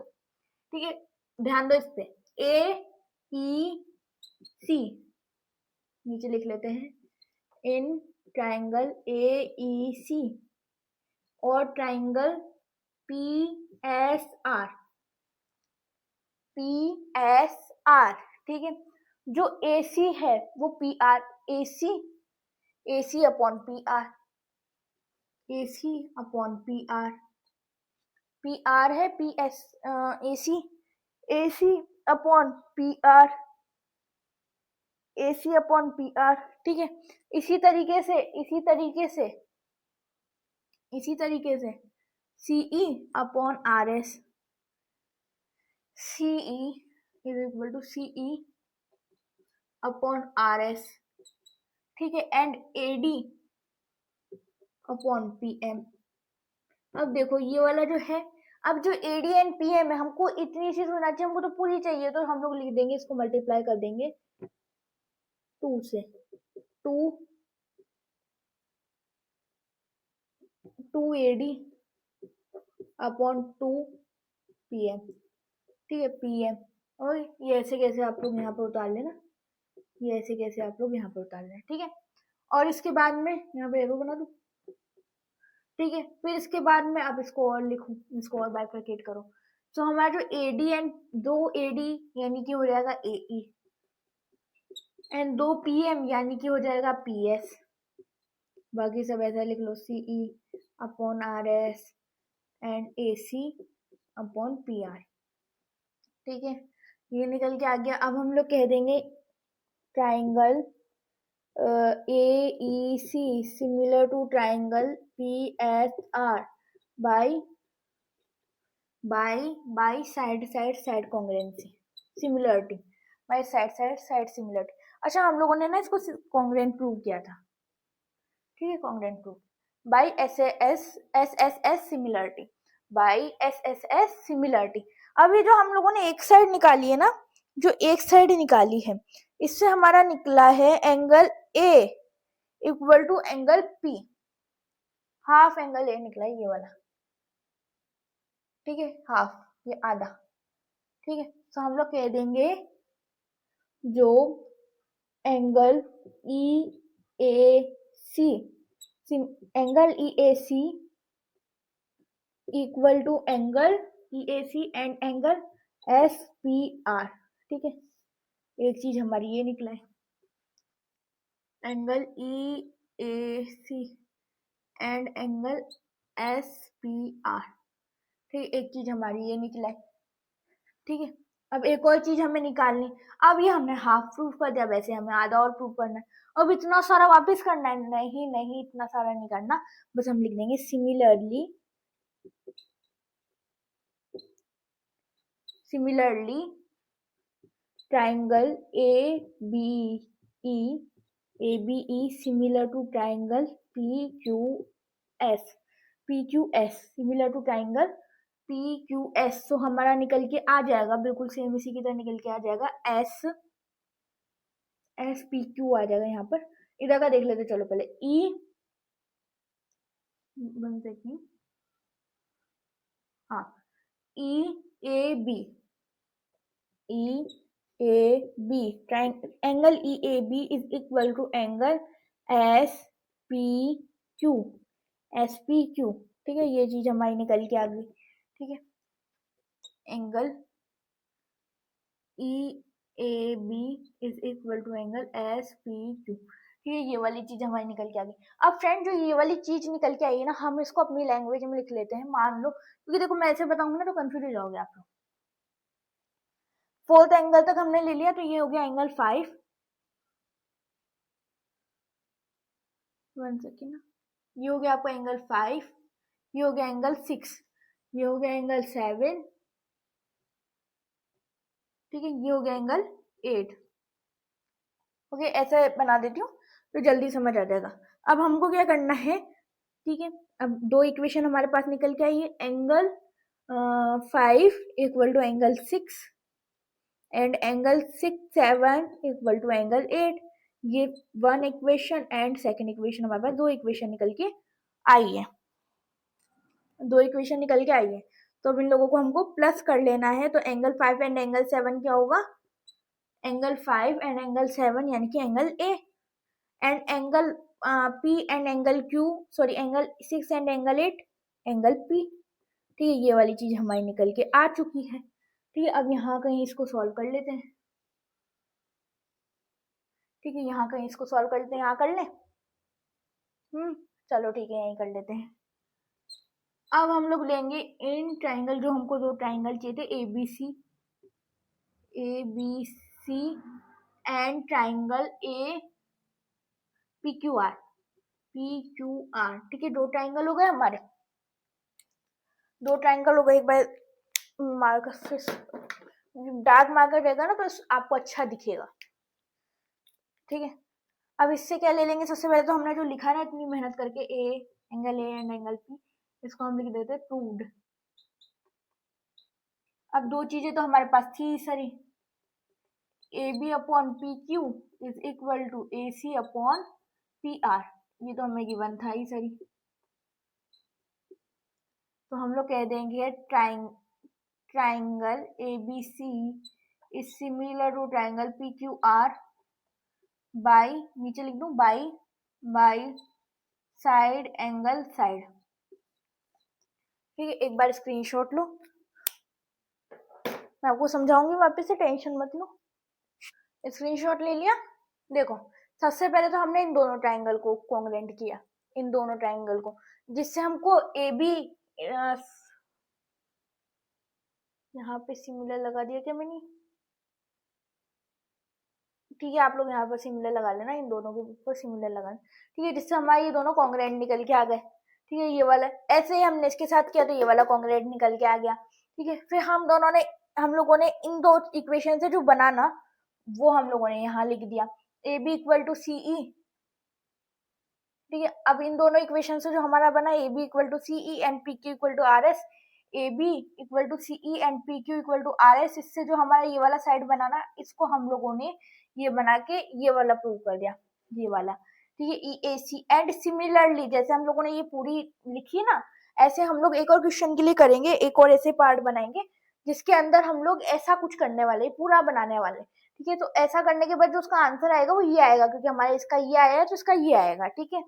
ठीक है। ध्यान दो इस पे, ए ई सी, नीचे लिख लेते हैं, इन ट्राइंगल ए ई सी और triangle P S R, P S R, ठीक है, जो ए सी है वो P R, A C upon P R, A C upon P R, P R है P S, A C upon P R, A C upon P R, ठीक है। इसी तरीके से C E upon R S, C E is equal to C E upon R S, ठीक है, and A D upon P M. अब देखो ये वाला जो है, अब जो एडी एंड पी एम है, हमको इतनी चीज होना चाहिए, हमको तो पूरी चाहिए, तो हम लोग लिख देंगे, इसको मल्टीप्लाई कर देंगे 2 से, 2 एडी अपॉन 2 पी एम, ठीक है, पी एम, और ये ऐसे कैसे आप लोग यहाँ पर उतार लेना, ये ऐसे कैसे आप लोग यहाँ पर उतार लेना, ठीक है। और इसके बाद में यहाँ पे एरो बना दो, ठीक है। फिर इसके बाद में अब इसको और लिखूं, इसको और बाइफरकेट करो, तो हमारा जो एडी एंड दो एडी यानी कि हो जाएगा ए ई, एंड दो पी एम यानी कि हो जाएगा पी एस, बाकी सब ऐसा लिख लो, C E upon R S and A C upon P R, ठीक है, ये निकल के आ गया। अब हम लोग कह देंगे triangle A E C similar to triangle P S R by side congruency similarity, by side similarity. अच्छा, हम लोगों ने ना इसको कॉन्ग्रुएंट प्रूव किया था, ठीक है, congruent prove by S S S similarity, by S S similarity. अभी जो हम लोगों ने एक साइड निकाली है ना, जो एक साइड निकाली है, इससे हमारा निकला है angle A equal to angle P, half angle A निकला है ये वाला, ठीक है, हाफ, ये आधा, ठीक है। तो हम लोग कह देंगे जो angle E A C, angle E A C equal to angle E A C and angle S P R, ठीक है। एक चीज हमारी ये निकला है, angle E A C and angle S P R, ठीक, एक चीज हमारी ये निकला है। ठीक है। अब एक और चीज हमें निकालनी, अब ये हमने हाफ प्रूफ कर दिया, वैसे हमें आधा और प्रूफ करना है। अब इतना सारा वापस करना है? नहीं नहीं, इतना सारा नहीं करना, बस हम लिख देंगे similarly triangle ABE similar to triangle PQS similar to triangle PQS। तो हमारा निकल के आ जाएगा बिल्कुल सेम इसी की तरह निकल के आ जाएगा SPQ आ जाएगा। यहाँ पर इधर का देख लेते चलो पहले वन सेकेंड, हाँ EAB angle EAB is equal to angle SPQ। ठीक है, ये चीज हमारी निकल के आ गई। ठीक है, angle EAB is equal to angle SPQ। ठीक है, ये वाली चीज हमारी निकल के आ गई। अब फ्रेंड जो ये वाली चीज निकल के आई है ना, हम इसको अपनी लैंग्वेज में लिख लेते हैं। मान लो, क्योंकि देखो मैं ऐसे बताऊंगी ना तो कंफ्यूज हो जाओगे आप लोग। फोर्थ एंगल तक हमने ले लिया, तो ये हो गया एंगल 5। वन सेकेंड, ये हो गया आपका एंगल 5, ये हो गया एंगल 6, ये हो गया एंगल 7। ठीक है, ये हो गया एंगल 8। ओके, ऐसे बना देती हूँ तो जल्दी समझ आ जाएगा। अब हमको क्या करना है, ठीक है, अब दो इक्वेशन हमारे पास निकल के आई है। Angle 5 equal to angle 6 and angle 6-7 equal to angle 8। ये one equation and second equation हमारे पास दो इक्वेशन निकल के आई है, दो इक्वेशन निकल के आई है। तो अब इन लोगों को हमको प्लस कर लेना है। तो एंगल 5 एंड एंगल 7 क्या होगा, एंगल 5 एंड एंगल 7 यानी कि angle A, and angle P and angle Q, sorry angle 6 and angle 8 angle P। ठीक है, ये वाली चीज हमारी निकल के आ चुकी है। ठीक है, अब यहाँ कहीं इसको सॉल्व कर लेते हैं। ठीक है, यहाँ कहीं इसको सॉल्व कर लेते हैं, यहाँ कर लें। चलो ठीक है, यहीं कर लेते हैं। अब हम लोग लेंगे इन ट्राइंगल, जो हमको दो ट्राइंगल चाहिए थे, ABC एंड ट्राइंगल PQR। ठीक है, दो ट्राइंगल हो गए हमारे, दो ट्राइंगल हो गए। एक बार मार्कर से, डार्क मार्कर रहेगा ना तो आपको अच्छा दिखेगा। ठीक है, अब इससे क्या ले लेंगे, सबसे पहले तो हमने जो लिखा ना इतनी मेहनत करके angle A and angle P, इसको हम लिख देते प्रूव्ड। अब दो चीजें तो हमारे पास थी sorry, AB upon PQ is equal to AC upon PR, ये तो हमें गिवन था ही सरी। तो हम लोग कह देंगे triangle ABC is similar to triangle PQR by, नीचे लिख दूं बाई साइड एंगल साइड। ठीक है, एक बार स्क्रीनशॉट लो, मैं आपको समझाऊंगी वापस से, टेंशन मत लो। स्क्रीनशॉट ले लिया। देखो, सबसे पहले तो हमने इन दोनों ट्राइंगल को कॉन्ग्रेंट किया, इन दोनों ट्राइंगल को, जिससे हमको AB यहाँ पे सिमिलर लगा दिया क्या मैंने, ठीक है, आप लोग यहाँ पर सिमिलर लगा लेना, इन दोनों के ऊपर सिमिलर लगाना। ठीक है, जिससे हमारे ये दोनों कॉन्ग्रेंट निकल के आ गए। ठीक है, ये वाला ऐसे ही हमने इसके साथ किया तो ये वाला कॉन्ग्रेंट निकल के आ गया। ठीक है, फिर हम लोगों ने इन दो इक्वेशन से जो बनाना वो हम लोगों ने यहाँ लिख दिया, AB इक्वल टू CE। ठीक है, अब इन दोनों इक्वेशन से जो हमारा बना AB equal to CE and PQ equal to RS, AB equal to CE and PQ equal to RS, इससे जो हमारा ये वाला साइड बनाना, इसको हम लोगों ने ये बना के ये वाला प्रूव कर दिया, ये वाला। ठीक है, EAC एंड सिमिलरली, जैसे हम लोगों ने ये पूरी लिखी ना, ऐसे हम लोग एक और क्वेश्चन के लिए करेंगे, एक और ऐसे पार्ट बनाएंगे जिसके अंदर हम लोग ऐसा कुछ करने वाले, पूरा बनाने वाले। ठीक है, तो ऐसा करने के बाद जो उसका आंसर आएगा वो ये आएगा, क्योंकि हमारे इसका ये आया है तो इसका ये आएगा। ठीक है,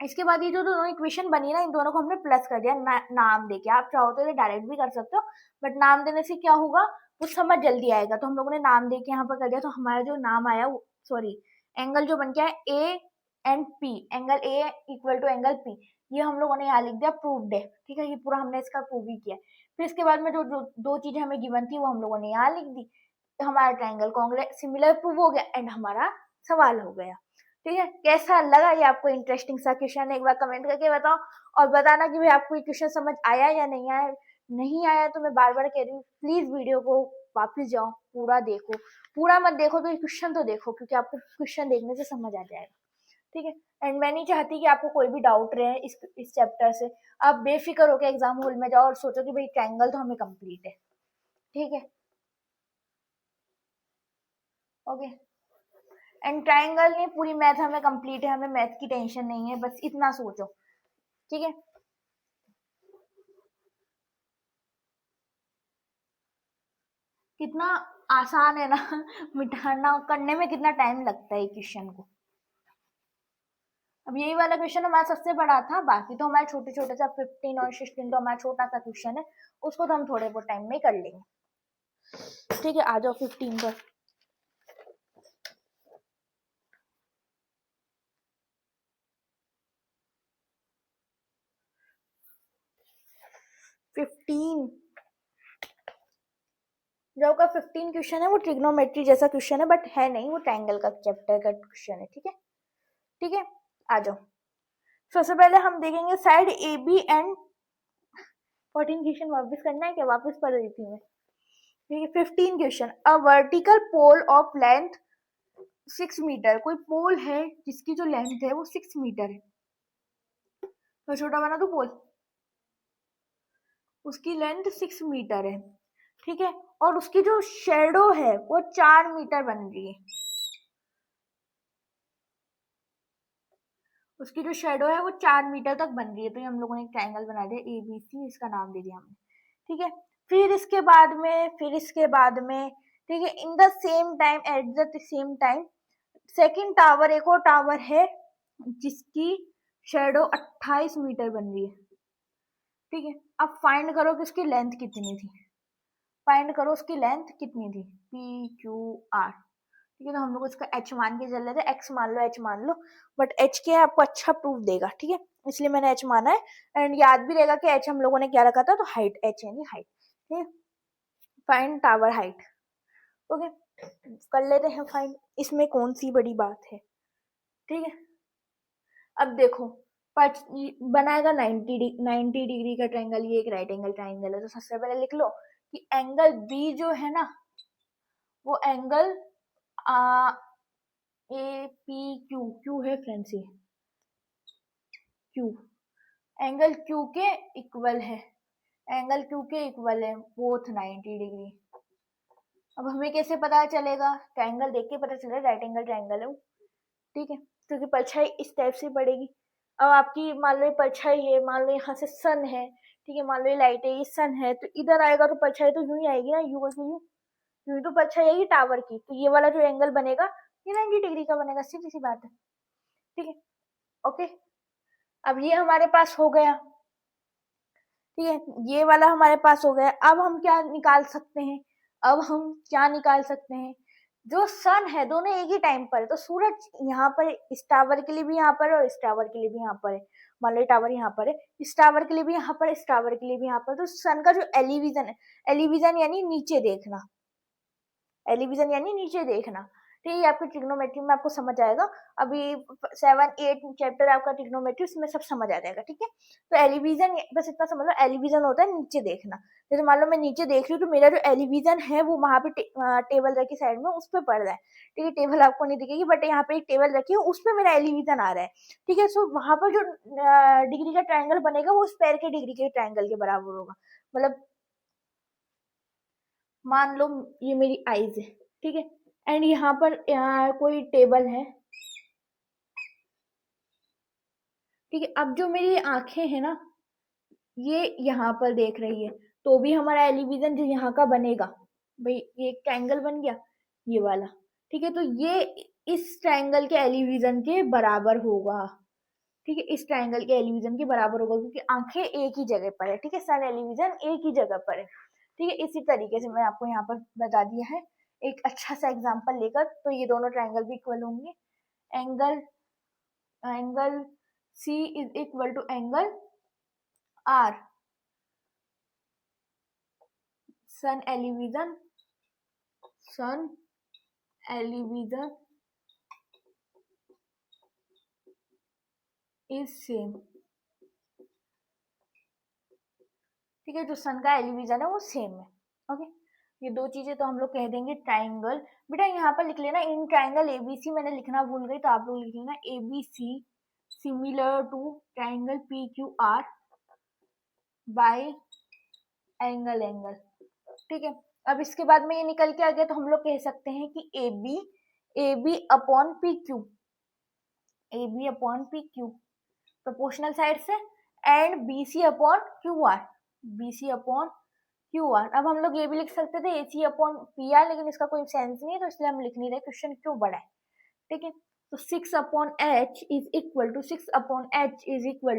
इसके बाद ये जो दोनों इक्वेशन बनी ना, इन दोनों को हमने प्लस कर दिया नाम देके। आप चाहो तो डायरेक्ट भी कर सकते हो, बट नाम देने से क्या होगा, वो समझ जल्दी आएगा। तो हम लोगों ने नाम देके यहाँ पर कर दिया, तो हमारा जो नाम आया, सॉरी एंगल जो बन गया है A and P, angle A equal to angle P, ये हम लोगों ने यहाँ लिख दिया प्रूव्ड है, ठीक है, ये पूरा हमने इसका प्रूव ही किया। फिर इसके बाद में जो जो दो चीजें हमें गिवन थी वो हम लोगों ने यहाँ लिख दी, तो हमारा ट्रायंगल कॉन्ग्रुएंट सिमिलर प्रूव हो गया एंड हमारा सवाल हो गया। ठीक है, कैसा लगा ये आपको इंटरेस्टिंग सा क्वेश्चन, एक बार कमेंट करके बताओ और बताना कि भाई आपको ये क्वेश्चन समझ आया या नहीं आया। नहीं आया तो मैं बार बार कह रही हूँ प्लीज वीडियो को वापस जाओ, पूरा देखो, पूरा मत देखो तो ये क्वेश्चन तो देखो, क्योंकि आपको क्वेश्चन देखने से समझ आ जाएगा। ठीक है, एंड मैं नहीं चाहती कि आपको कोई भी डाउट रहे इस चैप्टर से, आप बेफिक्र होकर एग्जाम हॉल में जाओ और सोचो कि भाई ट्रायंगल तो हमें कंप्लीट है। ठीक है, ओके, एंड ट्रायंगल नहीं पूरी मैथ हमें कंप्लीट है, हमें मैथ की टेंशन नहीं है, बस इतना सोचो। ठीक है, कितना आसान है ना मिटाना करने में कितना टाइम लगता है क्वेश्चन को। अब यही वाला क्वेश्चन हमारा सबसे बड़ा था, बाकी तो हमारे छोटे छोटे सा 15 और 16 तो हमारा छोटा सा क्वेश्चन है, उसको तो हम थोड़े बहुत टाइम में कर लेंगे। ठीक है, आ जाओ 15 पर। 15 जो का 15 क्वेश्चन है वो ट्रिग्नोमेट्री जैसा क्वेश्चन है, बट है नहीं, वो ट्रायंगल का चैप्टर का क्वेश्चन है। ठीक है, ठीक है, आ जाओ। सबसे पहले हम देखेंगे side A B and 14 question वापस करना है क्या, वापस पढ़ रही थी मैं। ठीक है, 15 question, a vertical pole of length 6 metre, कोई पोल है जिसकी जो लेंथ है वो 6 मीटर है, तो छोटा बना तो पोल, उसकी लेंथ 6 मीटर है। ठीक है, और उसकी जो शेडो है वो 4 मीटर बन रही है, उसकी जो शेडो है वो 4 मीटर तक बन रही है, तो ये हम लोगों ने एक ट्रायंगल बना दिया ABC, इसका नाम दे दिया हमने। ठीक है, फिर इसके बाद में ठीक है, in the same time at the same time second tower, एक और टावर है जिसकी शेडो 28 मीटर बन रही है। ठीक है, अब फाइंड करो कि उसकी लेंथ कितनी थी, फाइंड करो उसकी लेंथ कितनी थी, PQR। ठीक है, तो हम लोग इसका H मान के चल रहे थे, X मान लो, H मान लो, बट H क्या है आपको अच्छा प्रूफ देगा। ठीक है, इसलिए मैंने H माना है, एंड याद भी रहेगा कि H हम लोगों ने क्या रखा था, तो हाइट, H यानी हाइट। ठीक है, फाइंड टावर हाइट। ओके, कर लेते हैं फाइंड, इसमें कौन सी बड़ी बात है। ठीक है, अब देखो बनाएगा 90 डिग्री का ट्रायंगल, ये एक राइट एंगल ट्रायंगल है, तो सबसे पहले लिख लो कि एंगल बी जो है ना वो एंगल APQ है फ्रेंड्स, ये Q एंगल Q के इक्वल है, एंगल Q के इक्वल है बोथ 90 डिग्री। अब हमें कैसे पता चलेगा, ट्रायंगल देख के पता चलेगा राइट एंगल ट्रायंगल है वो। ठीक है, क्योंकि परछाई इस टाइप से पड़ेगी। अब आपकी मान लो परछाई है, मान लो यहाँ से सन है, ठीक है, मान लो ये लाइट है, ये सन है, तो इधर आएगा तो परछाई तो यूं ही आएगी ना, यूं से यूं, यूं तो परछाई आएगी टावर की, तो ये वाला जो एंगल बनेगा ये 90 डिग्री का बनेगा, सीधी सी बात है। ठीक है, ओके, अब ये हमारे पास हो गया। ठीक है, ये वाला हमारे पास हो गया। अब हम क्या निकाल सकते हैं, अब हम क्या निकाल सकते हैं, जो सन है दोनों एक ही टाइम पर है, तो सूरज यहाँ पर इस टावर के लिए भी यहाँ पर है और इस टावर के लिए भी यहाँ पर है, मान लो टावर यहाँ पर है, इस टावर के लिए भी यहाँ पर, इस टावर के लिए भी यहाँ पर, तो सन का जो एलिविजन है, एलिविजन यानी नीचे देखना, एलिविजन यानी नीचे देखना। ठीक है, आपकी ट्रिग्नोमेट्री में आपको समझ आएगा, अभी 7-8 चैप्टर आपका ट्रिग्नोमेट्री उसमें सब समझ आ जाएगा। ठीक है, तो एलिविजन बस इतना समझ लो, एलिविजन होता है नीचे देखना। जैसे मान लो मैं नीचे देख रही हूँ तो मेरा जो एलिविजन है वो वहां पे टेबल रखी साइड में उस पर पड़ रहा है। ठीक है, टेबल आपको नहीं दिखेगी बट यहाँ पे एक टेबल रखी है उस पर मेरा एलिविजन आ रहा है। ठीक है, सो वहां पर जो डिग्री का ट्रायंगल बनेगा वो उस पैर के डिग्री के ट्रायंगल के बराबर होगा। मतलब मान लो ये मेरी आईज है, ठीक है, एंड यहाँ पर कोई टेबल है। ठीक है, अब जो मेरी आंखें हैं ना ये यहाँ पर देख रही है, तो भी हमारा एलिविजन जो यहाँ का बनेगा, भाई ये एक ट्रायंगल बन गया ये वाला। ठीक है, तो ये इस ट्रायंगल के एलिविजन के बराबर होगा। ठीक है, इस ट्रायंगल के एलिविजन के बराबर होगा, क्योंकि आंखें एक ही जगह पर है। ठीक है, सन एलिविजन एक ही जगह पर है। ठीक है, इसी तरीके से मैं आपको यहाँ पर बता दिया है एक अच्छा सा एग्जांपल लेकर, तो ये दोनों ट्रायंगल भी इक्वल होंगे। Angle angle C is equal to angle R. Sun elevation is same. ठीक है, जो सन का एलिवेशन है वो सेम है. ओके, ये दो चीजें तो हम लोग कह देंगे. ट्राइंगल, बेटा यहाँ पर लिख लेना इन ट्राइंगल एबीसी, मैंने लिखना भूल गई तो आप लोग लिख लेना A B C similar to triangle P Q R by angle. ठीक है, अब इसके बाद में ये निकल के आ गया तो हम लोग कह सकते हैं कि A B upon P Q proportional side से, and B C upon Q R. अब हम लोग ये भी लिख सकते थे A C upon P R, लेकिन इसका कोई सेंस नहीं है तो इसलिए हम लिख नहीं रहे, क्वेश्चन क्यों बड़ा है. ठीक है, तो 6 upon H is equal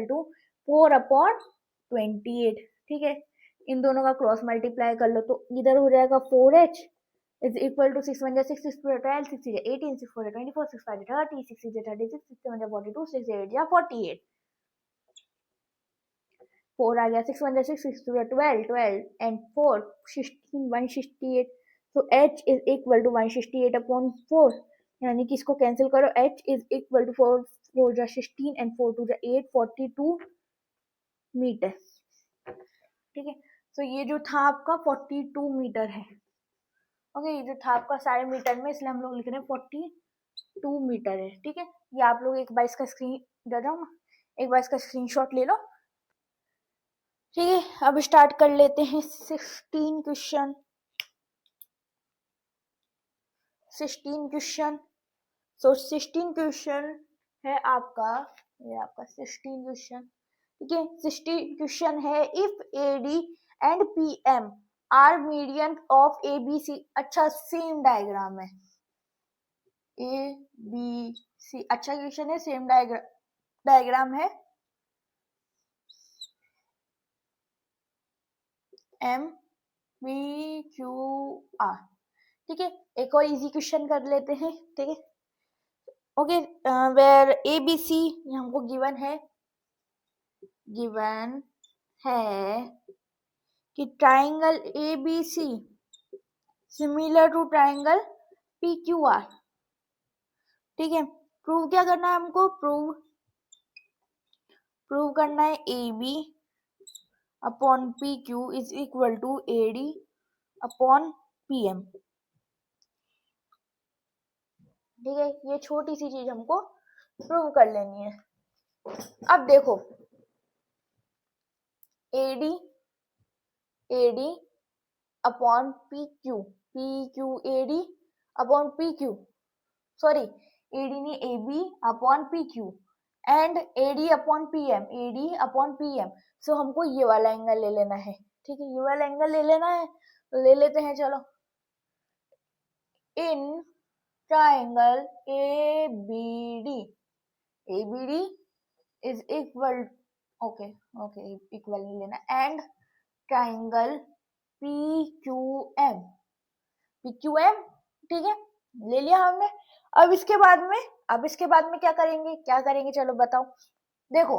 to 4 upon 28. ठीक है, इन दोनों का क्रॉस मल्टीप्लाई कर लो तो इधर हो जाएगा 4h इज इक्वल टू 6 1 6 6 2 12 6 3 18 6 4 24 6 5 30 6 6 36 6 7 42 6 8 48. 4 आ गया, 6 1 6 6 2 12 एंड 4 16 168. तो h is equal to 168 upon 4, यानी कि इसको कैंसिल करो. h इज इक्वल टू 4 4 जा 16 एंड 4 2 जा 8 42 मीटर. ठीक है, तो ये जो था आपका 42 मीटर है. ओके, ये जो था आपका सारे मीटर में, इसलिए हम लोग लिख रहे हैं 42 मीटर है. ठीक है, ये आप लोग एक बार इसका स्क्रीन दे दो, एक बार इसका स्क्रीनशॉट ले लो. ठीक है, अब स्टार्ट कर लेते हैं 16 क्वेश्चन. तो 16 क्वेश्चन है आपका, ये आपका 16 क्वेश्चन. ठीक है, 16 क्वेश्चन है. If A D and P M are median of A B C. अच्छा, सेम डायग्राम है ए बी सी. अच्छा क्वेश्चन है, सेम डायग्राम है. M B Q R. ठीक है, एक और इजी क्वेश्चन कर लेते हैं. ठीक है, okay, where A B C हमको गिवन है कि triangle A B C similar to triangle P Q R. ठीक है, प्रूव क्या करना है हमको? प्रूव करना है A B upon P Q is equal to A D upon P M. ठीक है, ये छोटी सी चीज हमको प्रूव कर लेनी है. अब देखो, A D upon P Q A D upon P Q, sorry A D नहीं, A B upon P Q and A D upon P M. So हमको ये वाला एंगल ले लेना है. ठीक है, ये वाला एंगल ले लेना है, तो ले लेते हैं. चलो, इन triangle ABD is equal, okay equal नहीं लेना, एंड ट्राइंगल PQM. ठीक है, ले लिया हमने. अब इसके बाद में क्या करेंगे चलो बताओ. देखो,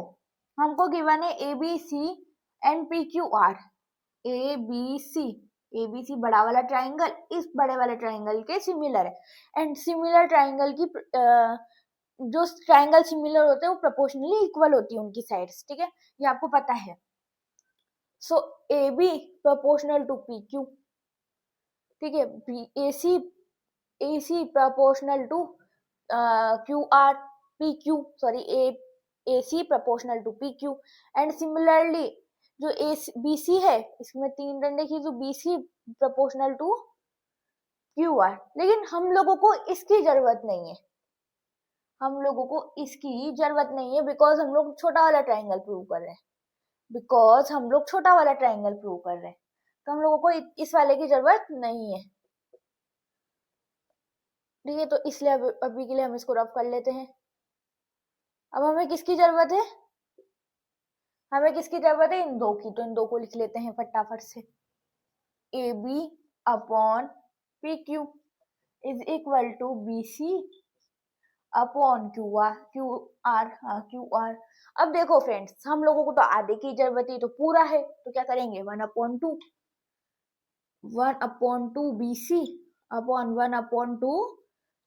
हमको गिवन है ABC एंड PQR. ABC बड़ा वाला ट्राइंगल इस बड़े वाले ट्राइंगल के सिमिलर है, एंड सिमिलर ट्राइंगल की जो ट्राइंगल सिमिलर होते हैं वो प्रोपोर्शनली इक्वल होती है उनकी साइड्स. ठीक है, ये आपको पता है. So AB proportional to PQ. ठीक है, AC proportional to QR PQ, sorry AC proportional to PQ. And similarly जो BC है, इसमें 3 डंडे की, जो BC प्रोपोर्शनल टू QR. लेकिन हम लोगों को इसकी जरूरत नहीं है, बिकॉज हम लोग छोटा वाला ट्राइंगल प्रूव कर रहे हैं. तो हम लोगों को इस वाले की जरूरत नहीं है. ठीक है, तो इसलिए अभी के लिए हम इसको रफ कर लेते हैं. अब हमें किसकी जरूरत है? इन दो की. तो इन दो को लिख लेते हैं फटाफट से. AB upon PQ is equal to BC upon Q R अब देखो फ्रेंड्स, हम लोगों को तो आधे की जरूरत है, तो पूरा है तो क्या करेंगे, 1/2 B C upon 1/2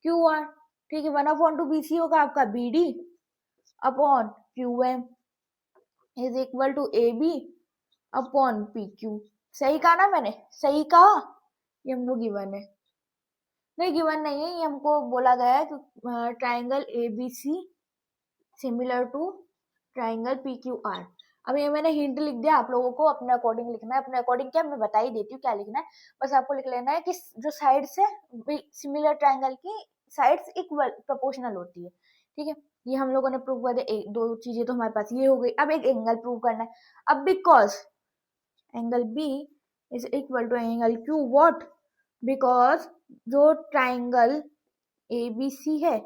Q R. ठीक है, 1/2 बी सी होगा आपका B D upon Q M is equal to A B upon P Q. सही कहा ना मैंने, सही कहा? ये हमको गिवन है, नहीं गिवन नहीं है, ये हमको बोला गया है कि triangle A B C similar to triangle P Q R. अब ये मैंने हिंट लिख दिया, आप लोगों को अपने अकॉर्डिंग लिखना है। अपने अकॉर्डिंग क्या, मैं बता ही देती हूँ क्या लिखना है। बस आपको लिख लेना है कि जो साइड्स है सिमिलर ट्राइंगल की साइड्स इक्वल प्रोपोर्शनल होती है। ठीक है, ये हम लोगों ने प्रूव कर दिया। दो चीजें तो हमारे पास ये हो गई। अब एक एंगल प्रूव करना है। अब because angle B is equal to angle Q, what, because जो ट्राइंगल ए बी सी है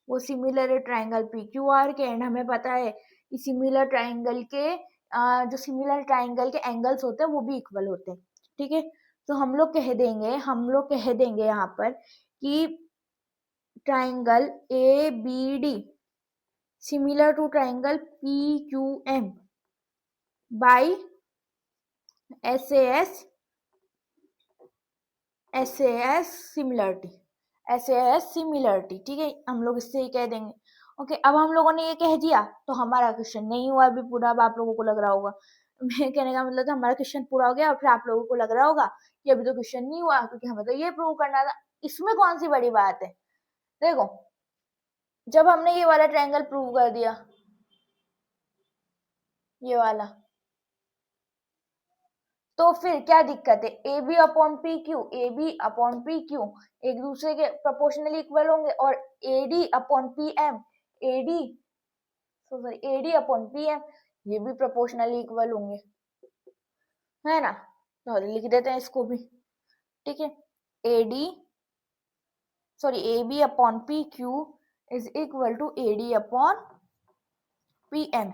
वो सिमिलर है ट्राइंगल पी क्यू आर के। एंड हमें पता है कि सिमिलर ट्राइंगल के जो सिमिलर ट्राइंगल के एंगल्स होते हैं वो भी इक्वल होते हैं। ठीक है, तो हम लोग कह देंगे यहाँ पर कि triangle A B D similar to triangle P Q M by S A S similarity. ठीक है, हम लोग इससे ही कह देंगे। ओके, अब हम लोगों ने ये कह दिया तो हमारा क्वेश्चन नहीं हुआ अभी पूरा। अब आप लोगों को लग रहा होगा, मैं कहने का मतलब हमारा क्वेश्चन पूरा हो गया और फिर आप लोगों को लग रहा होगा कि अभी तो क्वेश्चन नहीं हुआ, क्योंकि हमें तो ये प्रूव करना था। इसमें कौन सी बड़ी बात है? देखो, जब हमने ये वाला ट्रायंगल प्रूव कर दिया, ये वाला, तो फिर क्या दिक्कत है? A B upon P Q एक दूसरे के प्रोपोर्शनली इक्वल होंगे, और A D upon P M A D upon P M ये भी प्रोपोर्शनली इक्वल होंगे, है ना? तो लिख देते हैं इसको भी। ठीक है, A B upon P Q is equal to A D upon P M.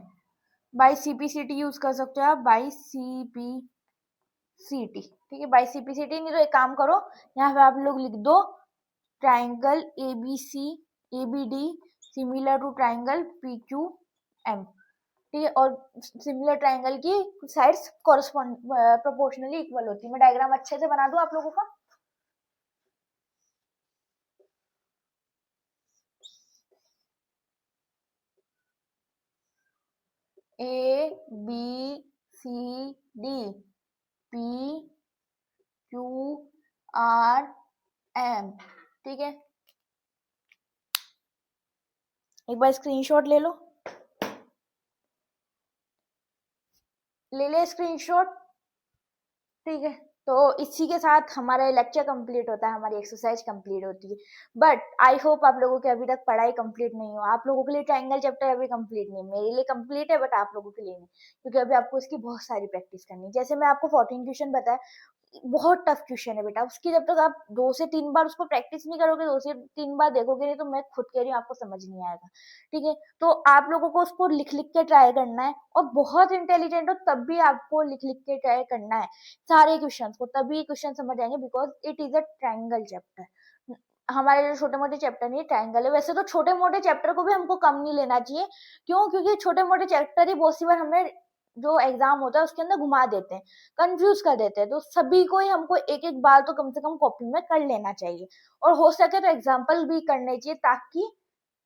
By CPCT use कर सकते हो आप, बाई सीपीसीटी। ठीक है, बाई सीपीसीटी नहीं तो एक काम करो, यहाँ पे आप लोग लिख दो triangle A B D similar to triangle P Q M. ठीक है, और सिमिलर ट्राइंगल की साइड्स कॉरस्पॉन्ड प्रोपोर्शनली इक्वल होती है। मैं डायग्राम अच्छे से बना दूं आप लोगों का? A B C D P Q R M. ठीक है, एक बार स्क्रीनशॉट ले लो, ले ले स्क्रीनशॉट। ठीक है, तो इसी के साथ हमारा लेक्चर कंप्लीट होता है, हमारी एक्सरसाइज कंप्लीट होती है। बट आई होप आप लोगों की अभी तक पढ़ाई कंप्लीट नहीं हो। आप लोगों के लिए ट्रायंगल चैप्टर अभी कंप्लीट नहीं, मेरे लिए कंप्लीट है बट आप लोगों के लिए नहीं, क्योंकि अभी आपको इसकी बहुत सारी प्रैक्टिस करनी है। जैसे मैं आपको 14 क्वेश्चन बताया, बहुत टफ क्वेश्चन है बेटा, उसकी जब तक आप 2 से 3 बार उसको प्रैक्टिस नहीं करोगे, 2 से 3 बार देखोगे नहीं, तो मैं खुद कह रही हूँ आपको समझ नहीं आएगा। ठीक है, तो आप लोगों को उसको लिख लिख के ट्राई करना है, और बहुत इंटेलिजेंट हो तब भी आपको लिख लिख के ट्राई करना है सारे क्वेश्चन को, तभी क्वेश्चन समझ आएंगे, because it is a triangle chapter. हमारे जो छोटे मोटे चैप्टर नहीं, ट्राइंगल है। वैसे तो छोटे मोटे चैप्टर को भी हमको कम नहीं लेना चाहिए, क्यों? क्योंकि छोटे मोटे चैप्टर ही बहुत सी बार हमें जो एग्जाम होता है उसके अंदर घुमा देते हैं, कंफ्यूज कर देते हैं। तो सभी को ही हमको एक एक बार तो कम से कम कॉपी में कर लेना चाहिए, और हो सके तो एग्जाम्पल भी करने चाहिए, ताकि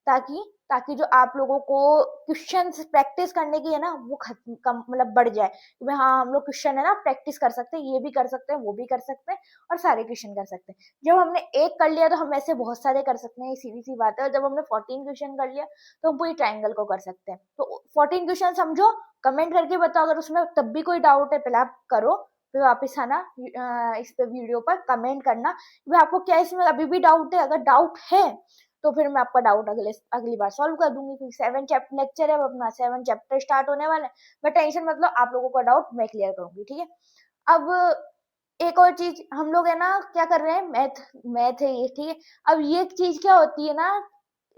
ताकि ताकि जो आप लोगों को क्वेश्चन प्रैक्टिस करने की है ना, वो खत्म कम मतलब बढ़ जाए कि हाँ हम लोग क्वेश्चन है ना प्रैक्टिस कर सकते हैं, ये भी कर सकते हैं, वो भी कर सकते हैं, और सारे क्वेश्चन कर सकते हैं। जब हमने एक कर लिया तो हम ऐसे बहुत सारे कर सकते हैं, सीधी सी बात है। और जब हमने 14 क्वेश्चन कर लिया तो हम पूरी ट्राइंगल को कर सकते हैं। तो 14 क्वेश्चन समझो, कमेंट करके बताओ अगर उसमें तब भी कोई डाउट है, पहले आप करो, फिर वापस आना इस पे वीडियो पर कमेंट करना आपको क्या इसमें अभी भी डाउट है। अगर डाउट है तो फिर मैं आपका डाउट अगली बार सॉल्व कर दूंगी, क्योंकि 7 चैप्टर लेक्चर है, अपना 7 चैप्टर स्टार्ट होने वाले हैं। बट टेंशन मतलब आप लोगों का डाउट मैं क्लियर करूंगी। ठीक है, अब एक और चीज, हम लोग है ना क्या कर रहे हैं, मैथ मैथ है ये। ठीक है, अब ये चीज क्या होती है ना,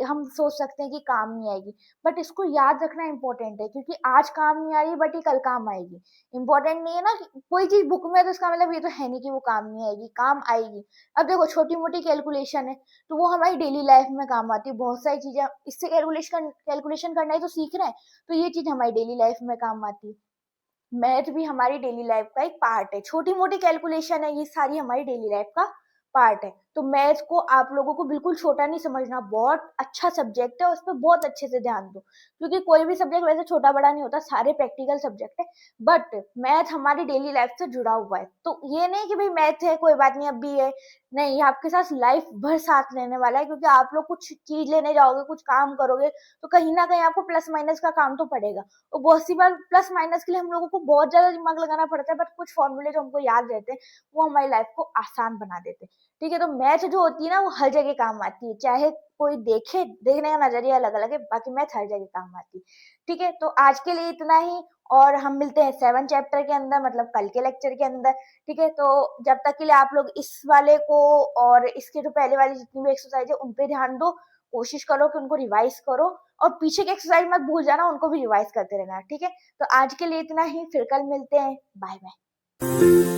हम सोच सकते हैं कि काम नहीं आएगी, बट इसको याद रखना इंपॉर्टेंट है, क्योंकि आज काम नहीं आ रही बट ये कल काम आएगी। इंपॉर्टेंट नहीं है ना कि कोई चीज बुक में है तो इसका मतलब ये तो है नहीं कि वो काम नहीं आएगी, काम आएगी। अब देखो छोटी मोटी कैलकुलेशन है तो वो हमारी डेली लाइफ में काम आती है, बहुत सारी चीजें इससे कैलकुलेशन करना ही तो सीख रहे हैं, तो ये चीज हमारी डेली लाइफ में काम आती है। मैथ भी हमारी डेली लाइफ का एक पार्ट है, छोटी मोटी कैलकुलेशन है, ये सारी हमारी डेली लाइफ का पार्ट है। तो मैथ को आप लोगों को बिल्कुल छोटा नहीं समझना, बहुत अच्छा सब्जेक्ट है, उस पर बहुत अच्छे से ध्यान दो, क्योंकि कोई भी सब्जेक्ट वैसे छोटा बड़ा नहीं होता, सारे प्रैक्टिकल सब्जेक्ट है, बट मैथ हमारी डेली लाइफ से जुड़ा हुआ है। तो ये नहीं कि भाई मैथ है कोई बात नहीं अब भी है, नहीं, ये आपके साथ लाइफ भर साथ लेने वाला है, क्योंकि आप लोग कुछ चीज लेने जाओगे, कुछ काम करोगे, तो कहीं ना कहीं आपको प्लस माइनस का काम तो पड़ेगा। और बहुत सी बार प्लस माइनस के लिए हम लोगों को बहुत ज्यादा दिमाग लगाना पड़ता है, बट कुछ फॉर्मूले जो हमको याद रहते हैं वो हमारी लाइफ को आसान बना देते हैं। ठीक है, तो मैथ जो होती है ना वो हर जगह काम आती है, चाहे कोई देखे, देखने का नजरिया अलग अलग है, बाकी मैथ हर जगह काम आती है। ठीक है, तो आज के लिए इतना ही, और हम मिलते हैं 7 चैप्टर के अंदर, मतलब कल के लेक्चर के अंदर। ठीक है, तो जब तक के लिए आप लोग इस वाले को और इसके जो पहले वाली जितनी भी एक्सरसाइज है उन पे ध्यान दो, कोशिश करो कि उनको रिवाइज करो, और पीछे की एक्सरसाइज मत भूल जाना, उनको भी रिवाइज करते रहना। ठीक है, तो आज के लिए इतना ही, फिर कल मिलते हैं, बाय बाय।